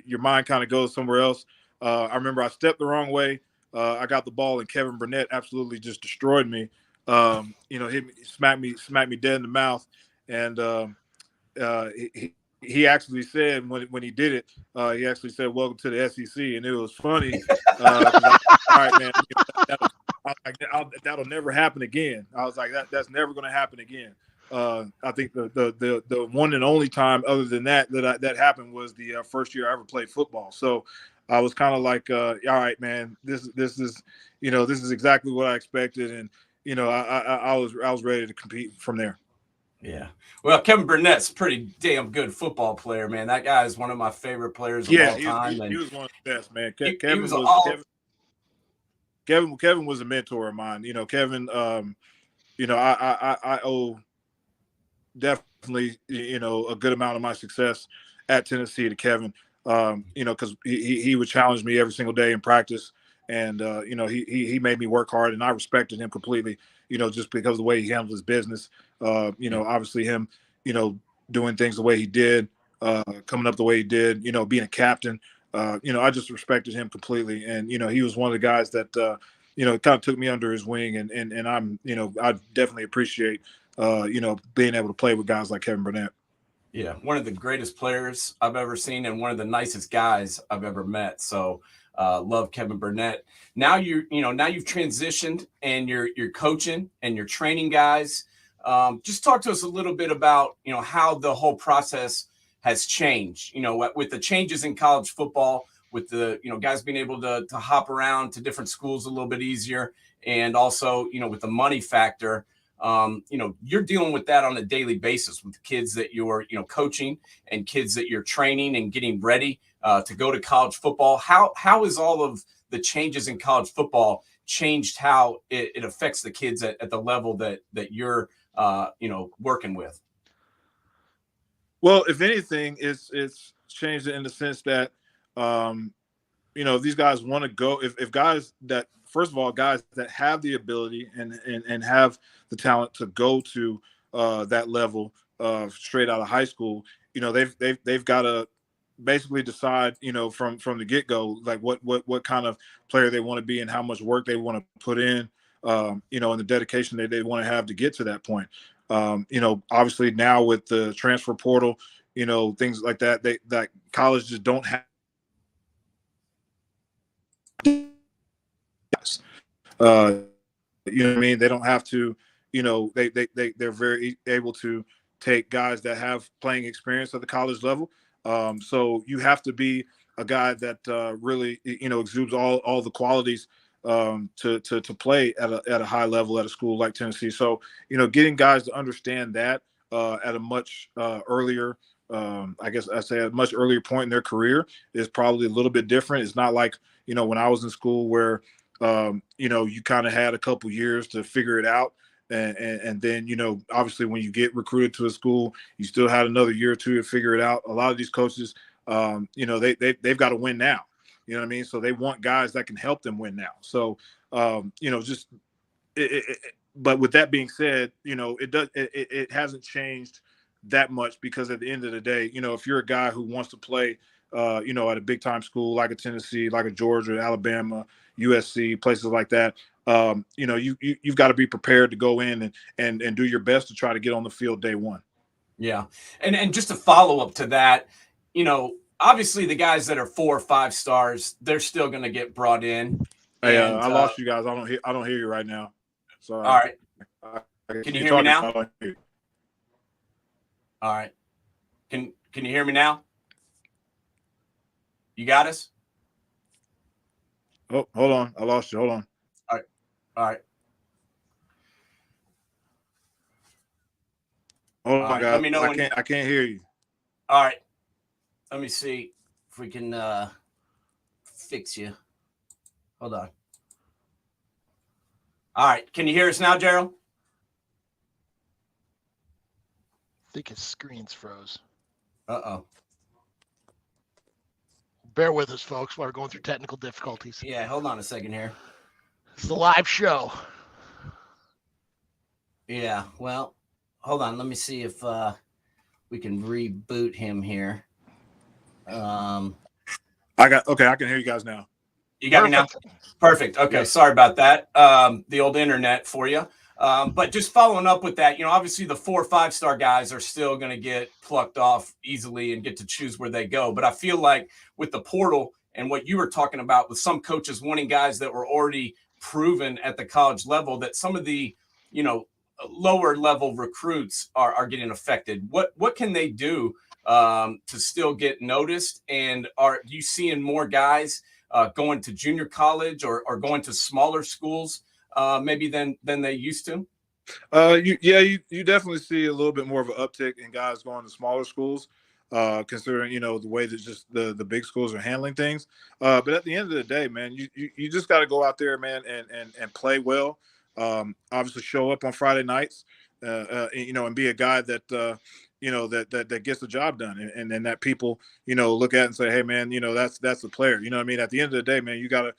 your mind kind of goes somewhere else. I remember I stepped the wrong way. I got the ball, and Kevin Burnett absolutely just destroyed me. Hit me, smacked me dead in the mouth. And he actually said, when he did it, he actually said, "Welcome to the SEC." And it was funny. All right, man. That'll never happen again. I was like, that's never going to happen again. I think the one and only time other than that happened was the first year I ever played football. So I was kind of like, all right, man, this is exactly what I expected. And, I was ready to compete from there. Yeah. Well, Kevin Burnett's a pretty damn good football player, man. That guy is one of my favorite players of all time. He was one of the best, man. He Kevin was Kevin was a mentor of mine. You know, Kevin. I owe definitely, a good amount of my success at Tennessee to Kevin. Because he would challenge me every single day in practice, and he made me work hard, and I respected him completely. Just because of the way he handled his business. Obviously him, doing things the way he did, coming up the way he did. Being a captain. I just respected him completely, and he was one of the guys that kind of took me under his wing, and I'm I definitely appreciate being able to play with guys like Kevin Burnett. Yeah, one of the greatest players I've ever seen, and one of the nicest guys I've ever met. So, love Kevin Burnett. Now now you've transitioned, and you're coaching and you're training guys. Just talk to us a little bit about how the whole process has changed. With the changes in college football, with the guys being able to hop around to different schools a little bit easier, and also with the money factor. You're dealing with that on a daily basis with kids that you're, coaching, and kids that you're training and getting ready to go to college football. How is all of the changes in college football changed how it affects the kids at the level that you're, working with? Well, if anything, it's changed it in the sense that, these guys want to go. If guys that, first of all, guys that have the ability and have the talent to go to that level straight out of high school, they've got to basically decide, from the get go, like what kind of player they want to be and how much work they want to put in, and the dedication that they want to have to get to that point. Obviously now with the transfer portal, things like that college just don't have. You know what I mean? They don't have to, they're very able to take guys that have playing experience at the college level. So you have to be a guy that really, exudes all the qualities to play at a high level at a school like Tennessee. So, getting guys to understand that at a much earlier, I guess I say a much earlier point in their career is probably a little bit different. It's not like, when I was in school where, you kind of had a couple years to figure it out. And then, obviously when you get recruited to a school, you still had another year or two to figure it out. A lot of these coaches, they've got to win now. You know what I mean? So they want guys that can help them win now. So, but with that being said, it hasn't changed that much, because at the end of the day, if you're a guy who wants to play, at a big time school like a Tennessee, like a Georgia, Alabama, USC, places like that, you've got to be prepared to go in and do your best to try to get on the field day one. Yeah. And just a follow up to that, obviously the guys that are 4 or 5 stars, they're still going to get brought in. Hey, I lost you guys. I don't hear you right now. Sorry. All right. Can you hear me now? All right. Can you hear me now? You got us? Oh, hold on. I lost you. Hold on. All right. All right. Hold on, guys. Let me know I can't hear you. All right. Let me see if we can fix you. Hold on. All right. Can you hear us now, Gerald? I think his screen's froze. Uh-oh. Bear with us, folks. We're going through technical difficulties. Yeah, hold on a second here. It's the live show. Yeah, well, hold on. Let me see if we can reboot him here. I can hear you guys now. You got me now? Perfect. Okay, yeah. Sorry about that. The old internet for you. But just following up with that, obviously the 4 or 5 star guys are still going to get plucked off easily and get to choose where they go. But I feel like with the portal and what you were talking about with some coaches wanting guys that were already proven at the college level, that some of the, lower level recruits are getting affected. What can they do to still get noticed? And are you seeing more guys going to junior college or going to smaller schools maybe than they used to? You definitely see a little bit more of an uptick in guys going to smaller schools. considering, the way that just the big schools are handling things. But at the end of the day, man, you just got to go out there, man, and play well. Obviously show up on Friday nights, and be a guy that, that gets the job done, and then that people, look at and say, hey, man, that's the player. You know what I mean? At the end of the day, man, you gotta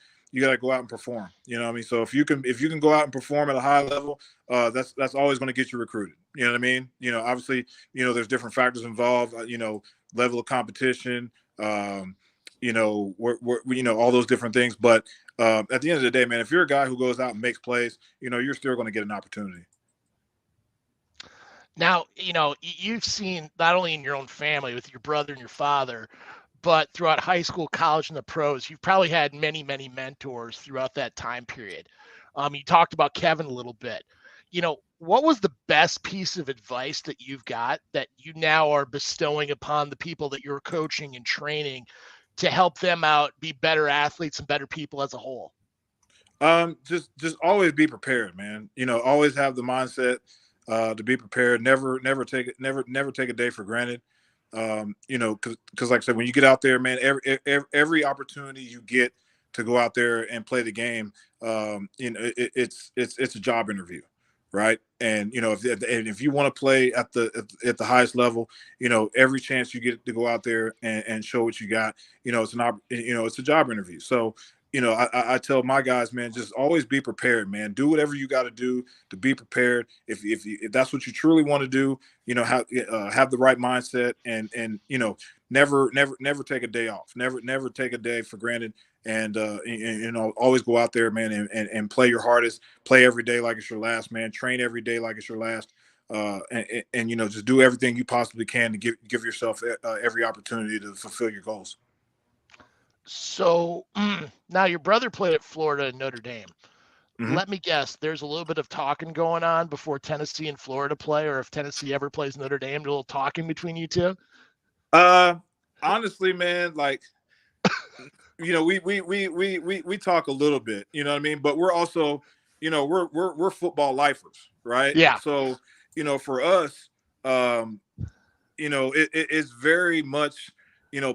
go out and perform. You know what I mean? So if you can go out and perform at a high level, that's always going to get you recruited. You know what I mean? Obviously, there's different factors involved. Level of competition. All those different things. But at the end of the day, man, if you're a guy who goes out and makes plays, you're still going to get an opportunity. Now, you've seen not only in your own family with your brother and your father, but throughout high school, college, and the pros, you've probably had many, many mentors throughout that time period. You talked about Kevin a little bit. What was the best piece of advice that you've got that you now are bestowing upon the people that you're coaching and training to help them out, be better athletes and better people as a whole? Just always be prepared, man. Always have the mindset to be prepared. Never take a day for granted. Because like I said, when you get out there, man, every opportunity you get to go out there and play the game, it's a job interview, right? And if you want to play at the highest level, every chance you get to go out there and show what you got, it's a job interview. So I tell my guys, man, just always be prepared, man. Do whatever you got to do to be prepared. If that's what you truly want to do, have the right mindset, and never take a day off. Never take a day for granted. And always go out there, man, and play your hardest. Play every day like it's your last, man. Train every day like it's your last. And just do everything you possibly can to give yourself every opportunity to fulfill your goals. So now your brother played at Florida and Notre Dame. Mm-hmm. Let me guess, there's a little bit of talking going on before Tennessee and Florida play, or if Tennessee ever plays Notre Dame, a little talking between you two? Honestly, man, like, we talk a little bit, you know what I mean? But we're also, we're football lifers, right? Yeah. So, for us, it's very much,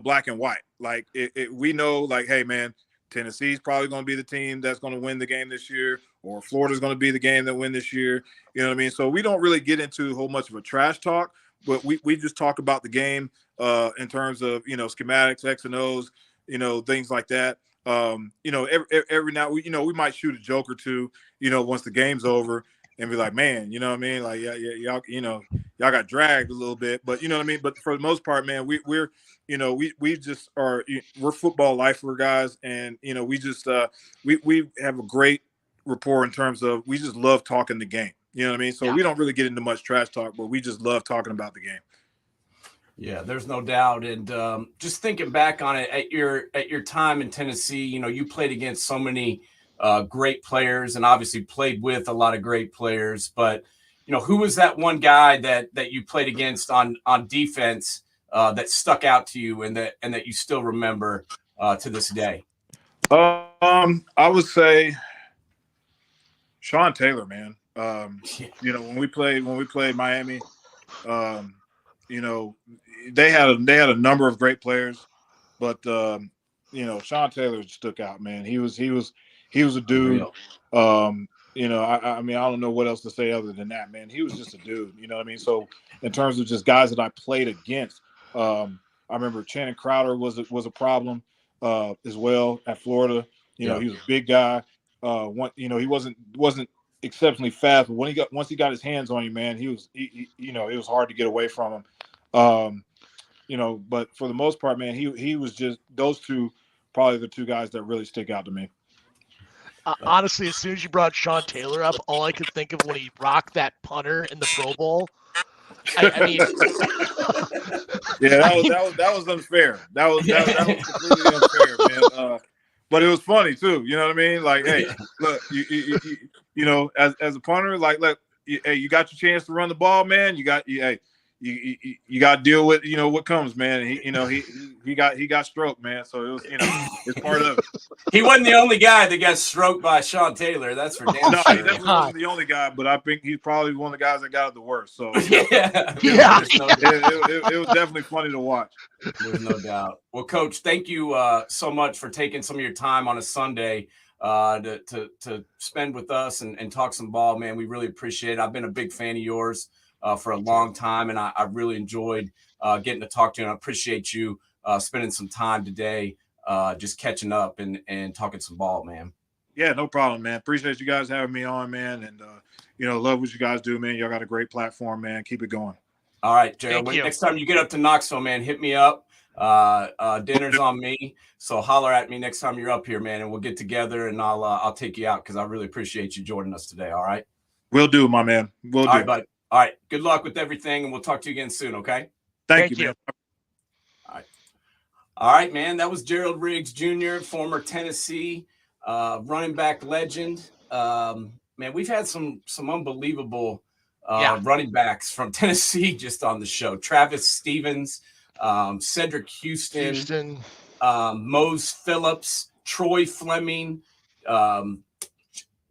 black and white. Like we know, like, hey, man, Tennessee's probably going to be the team that's going to win the game this year, or Florida's going to be the game that win this year. You know what I mean? So we don't really get into a whole much of a trash talk, but we just talk about the game in terms of, schematics, X and O's, things like that. Every now, we might shoot a joke or two, once the game's over, and be like, man, you know what I mean? Like, yeah, y'all, y'all got dragged a little bit, but you know what I mean? But for the most part, man, we're football lifer guys. And, we just, we have a great rapport in terms of, we just love talking the game. You know what I mean? So yeah. We don't really get into much trash talk, but we just love talking about the game. Yeah, there's no doubt. And just thinking back on it, at your time in Tennessee, you played against so many great players, and obviously played with a lot of great players. But who was that one guy that you played against on defense that stuck out to you, and that you still remember to this day? I would say Sean Taylor, man. When we played Miami, they had a number of great players, but Sean Taylor stuck out, man. He was a dude. I mean, I don't know what else to say other than that, man. He was just a dude, you know what I mean? So in terms of just guys that I played against, I remember Channing Crowder was a problem as well at Florida. He was a big guy. He wasn't exceptionally fast, but once he got his hands on you, man, it was hard to get away from him. But for the most part, man, he was just, those two, probably the two guys that really stick out to me. Honestly, as soon as you brought Sean Taylor up, all I could think of when he rocked that punter in the Pro Bowl. I mean, yeah, that was unfair. That was completely unfair, man. But it was funny too. You know what I mean? Like, hey, look, you as a punter, like, look, hey, you got your chance to run the ball, man. Hey, you got to deal with what comes, man. He got stroked, man. So it was it's part of it. He wasn't the only guy that got stroked by Sean Taylor. That's for damn No, sure. he definitely wasn't the only guy, but I think he's probably one of the guys that got it the worst. So Yeah. it was definitely funny to watch. There's no doubt. Well, Coach, thank you so much for taking some of your time on a Sunday to spend with us and talk some ball, man. We really appreciate it. I've been a big fan of yours for a long time, and I really enjoyed getting to talk to you. And I appreciate you spending some time today just catching up and talking some ball, man. Yeah, no problem, man. Appreciate you guys having me on, man. And, love what you guys do, man. Y'all got a great platform, man. Keep it going. All right, Gerald. Next time you get up to Knoxville, man, hit me up. Dinner's on me. So holler at me next time you're up here, man, and we'll get together and I'll take you out because I really appreciate you joining us today. All right. Will do, my man. Will do. All right, bud. All right. Good luck with everything, and we'll talk to you again soon, okay? Thank you, man. All right, man. That was Gerald Riggs Jr., former Tennessee running back legend. Man, we've had some unbelievable running backs from Tennessee just on the show. Travis Stevens, Cedric Houston. Mose Phillips, Troy Fleming,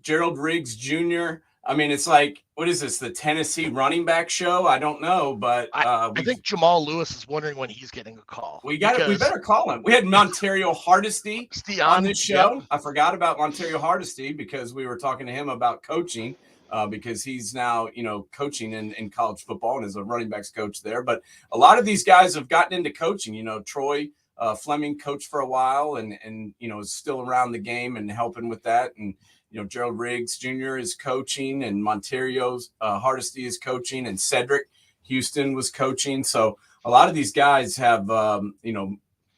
Gerald Riggs Jr. I mean, it's like, what is this, the Tennessee running back show? I don't know, but I think Jamal Lewis is wondering when he's getting a call. We better call him. We had Montario Hardesty on this show. Yep. I forgot about Montario Hardesty because we were talking to him about coaching because he's now, coaching in college football and is a running backs coach there. But a lot of these guys have gotten into coaching. Troy Fleming coached for a while and is still around the game and helping with that. And Gerald Riggs Jr. is coaching, and Montario's Hardesty is coaching, and Cedric Houston was coaching. So a lot of these guys have,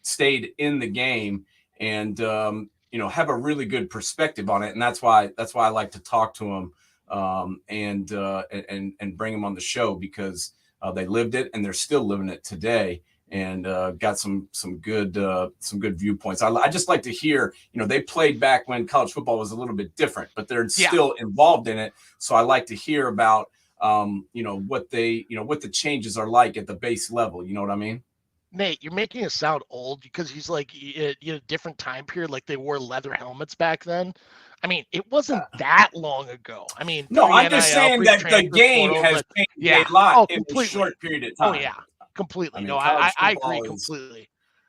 stayed in the game and, have a really good perspective on it. And that's why I like to talk to them and bring them on the show because they lived it and they're still living it today. And got some good viewpoints. I just like to hear, they played back when college football was a little bit different, but they're still involved in it. So I like to hear about, what the changes are like at the base level. You know what I mean? Nate, you're making us sound old because he's like, a different time period. Like they wore leather helmets back then. I mean, it wasn't that long ago. I mean, no, I'm just saying that the game has changed a lot in a short period of time. Oh yeah. Completely. I agree completely.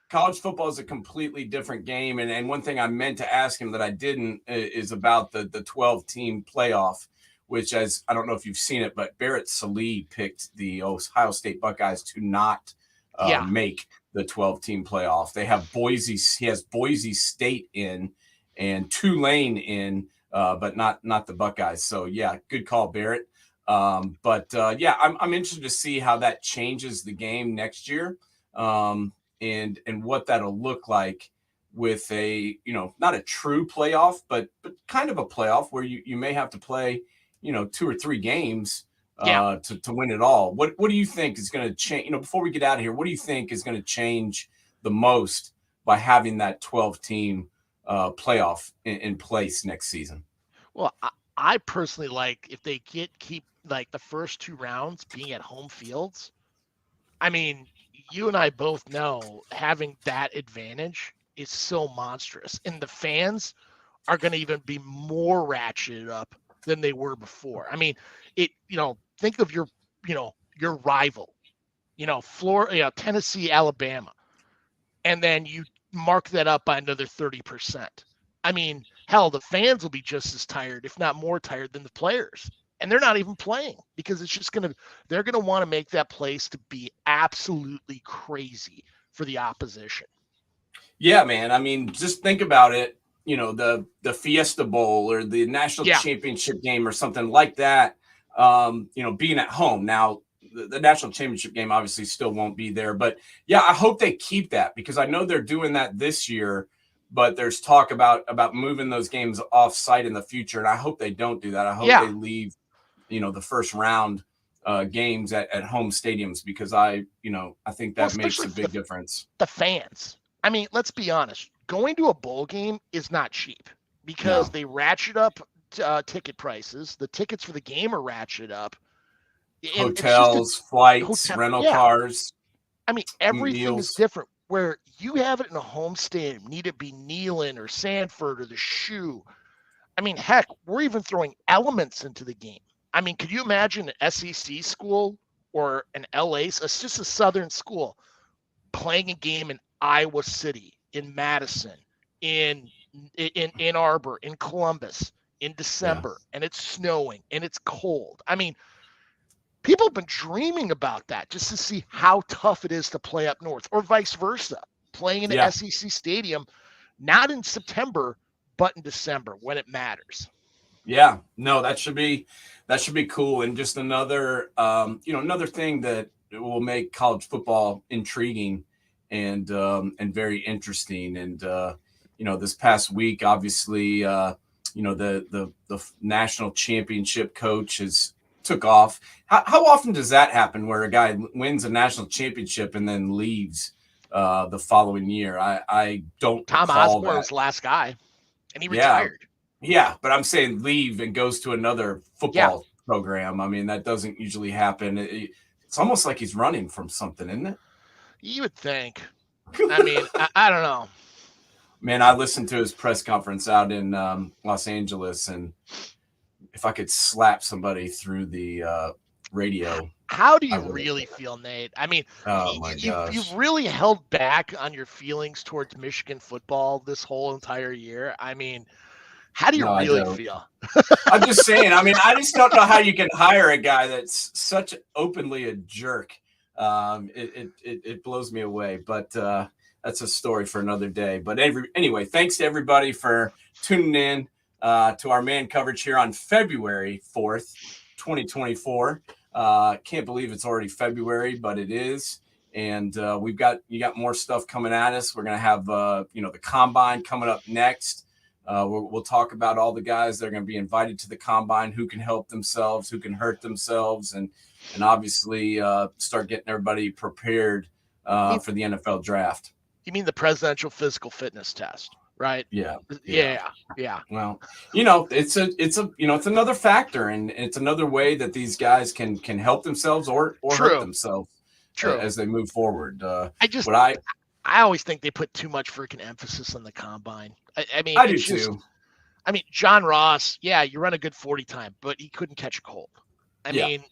College football is a completely different game. And one thing I meant to ask him that I didn't is about the 12-team playoff, which I don't know if you've seen it, but Barrett Sallee picked the Ohio State Buckeyes to not make the 12-team playoff. They have he has Boise State in and Tulane in, but not the Buckeyes. So yeah, good call, Barrett. I'm interested to see how that changes the game next year, and what that'll look like with a, not a true playoff, but kind of a playoff where you may have to play, 2 or 3 games to win it all. What do you think is going to change? Before we get out of here, what do you think is going to change the most by having that 12-team playoff in place next season? Well, I personally like if they keep like the first 2 rounds being at home fields. I mean, you and I both know having that advantage is so monstrous, and the fans are going to even be more ratcheted up than they were before. I mean, think of your rival, Florida, Tennessee, Alabama, and then you mark that up by another 30%. I mean, hell, the fans will be just as tired, if not more tired than the players. And they're not even playing because they're going to want to make that place to be absolutely crazy for the opposition. Yeah, man. I mean, just think about it. The Fiesta Bowl or the national championship game or something like that, being at home. Now, the national championship game obviously still won't be there. But, yeah, I hope they keep that because I know they're doing that this year. But there's talk about moving those games off-site in the future, and I hope they don't do that. I hope they leave, the first round games at home stadiums because I think that makes a big difference. The fans. I mean, let's be honest. Going to a bowl game is not cheap because they ratchet up ticket prices. The tickets for the game are ratcheted up. And it's just hotels, flights, hotel. rental Yeah. cars, I mean, everything is meals. different. Where you have it in a home stadium, need it be Neyland or Sanford or the Shoe. I mean, heck, we're even throwing elements into the game. I mean, could you imagine an SEC school or an LA, it's just a Southern school, playing a game in Iowa City, in Madison, in Ann Arbor, in Columbus, in Yeah. December, and it's snowing and it's cold. I mean, people have been dreaming about that just to see how tough it is to play up north, or vice versa, playing in Yeah. an SEC stadium, not in September, but in December when it matters. Yeah, no, that should be cool. And just another, another thing that will make college football intriguing and very interesting. And this past week, obviously, the national championship coach has took off. How often does that happen, where a guy wins a national championship and then leaves the following year? I don't Tom recall Osborne that. was the last guy, and he Yeah. retired. Yeah, but I'm saying leave and goes to another football program. I mean, that doesn't usually happen. It's almost like he's running from something, isn't it? You would think. I mean, I don't know. Man, I listened to his press conference out in Los Angeles, and if I could slap somebody through the radio. How do you really feel, Nate? I mean, oh my gosh, you've really held back on your feelings towards Michigan football this whole entire year. I mean, how do you really feel? I'm just saying. I mean, I just don't know how you can hire a guy that's such openly a jerk. It blows me away. But that's a story for another day. But anyway, thanks to everybody for tuning in to our man coverage here on February 4th, 2024. Can't believe it's already February, but it is. And you got more stuff coming at us. We're gonna have the combine coming up next. We'll talk about all the guys that are going to be invited to the combine, who can help themselves, who can hurt themselves, and obviously start getting everybody prepared for the NFL draft. You mean the presidential physical fitness test, right? Yeah. Well, it's another factor, and it's another way that these guys can help themselves or hurt themselves as they move forward. I always think they put too much freaking emphasis on the combine. I mean, I do too. I mean, John Ross, you run a good 40 time, but he couldn't catch a cold. I mean,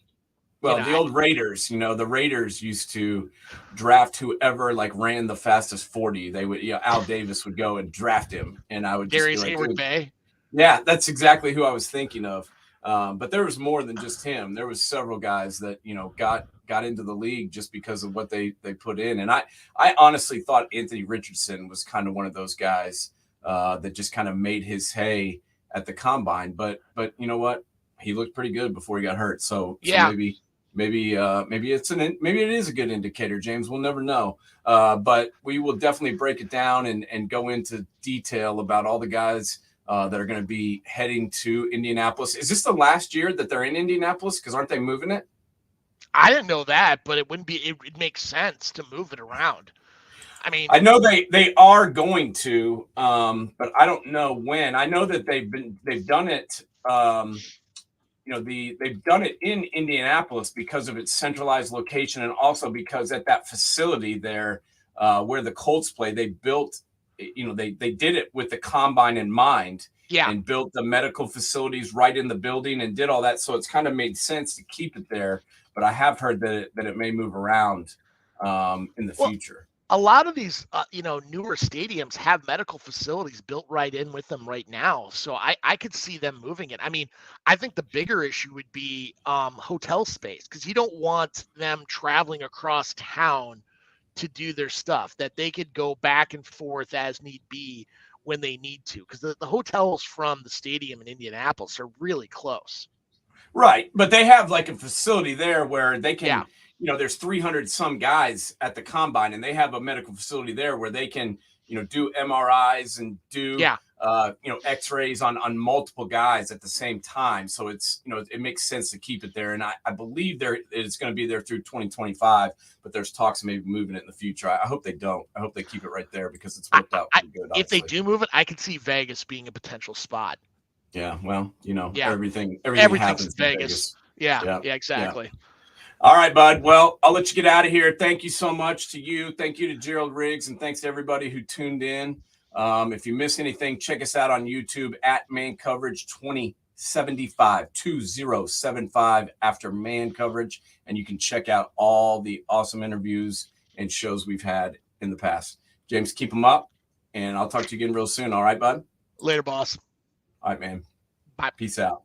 well, the old Raiders, the Raiders used to draft whoever ran the fastest 40. They would, Al Davis would go and draft him, and I would just Darius Hayward Bay. Yeah, that's exactly who I was thinking of. But there was more than just him. There was several guys that got into the league just because of what they put in. And I honestly thought Anthony Richardson was kind of one of those guys that just kind of made his hay at the combine. But you know what? He looked pretty good before he got hurt. So maybe it is a good indicator, James. We'll never know. But we will definitely break it down and go into detail about all the guys that are going to be heading to Indianapolis. Is this the last year that they're in Indianapolis? Because aren't they moving it? I didn't know that, but it makes sense to move it around. I mean, I know they are going to, but I don't know when. I know that they've done it. They've done it in Indianapolis because of its centralized location, and also because at that facility there, where the Colts play, they built. They did it with the combine in mind, and built the medical facilities right in the building and did all that. So it's kind of made sense to keep it there. But I have heard that it may move around in the future. A lot of these, newer stadiums have medical facilities built right in with them right now. So I could see them moving it. I mean, I think the bigger issue would be hotel space, because you don't want them traveling across town to do their stuff, that they could go back and forth as need be when they need to, because the hotels from the stadium in Indianapolis are really close. Right. But they have a facility there where they can, there's 300 some guys at the combine, and they have a medical facility there where they can, do MRIs and do, x-rays on multiple guys at the same time. So it's, it makes sense to keep it there. And I believe it's going to be there through 2025, but there's talks of maybe moving it in the future. I hope they don't. I hope they keep it right there, because it's worked out pretty good. If they do move it, I could see Vegas being a potential spot. Yeah, well, everything Everything's happens in Vegas. Yeah, exactly. All right, bud. Well, I'll let you get out of here. Thank you so much to you. Thank you to Gerald Riggs, and thanks to everybody who tuned in. If you miss anything, check us out on YouTube at Man Coverage 2075 after Man Coverage, and you can check out all the awesome interviews and shows we've had in the past. James, keep them up, and I'll talk to you again real soon. All right, bud? Later, boss. All right, man. Bye. Peace out.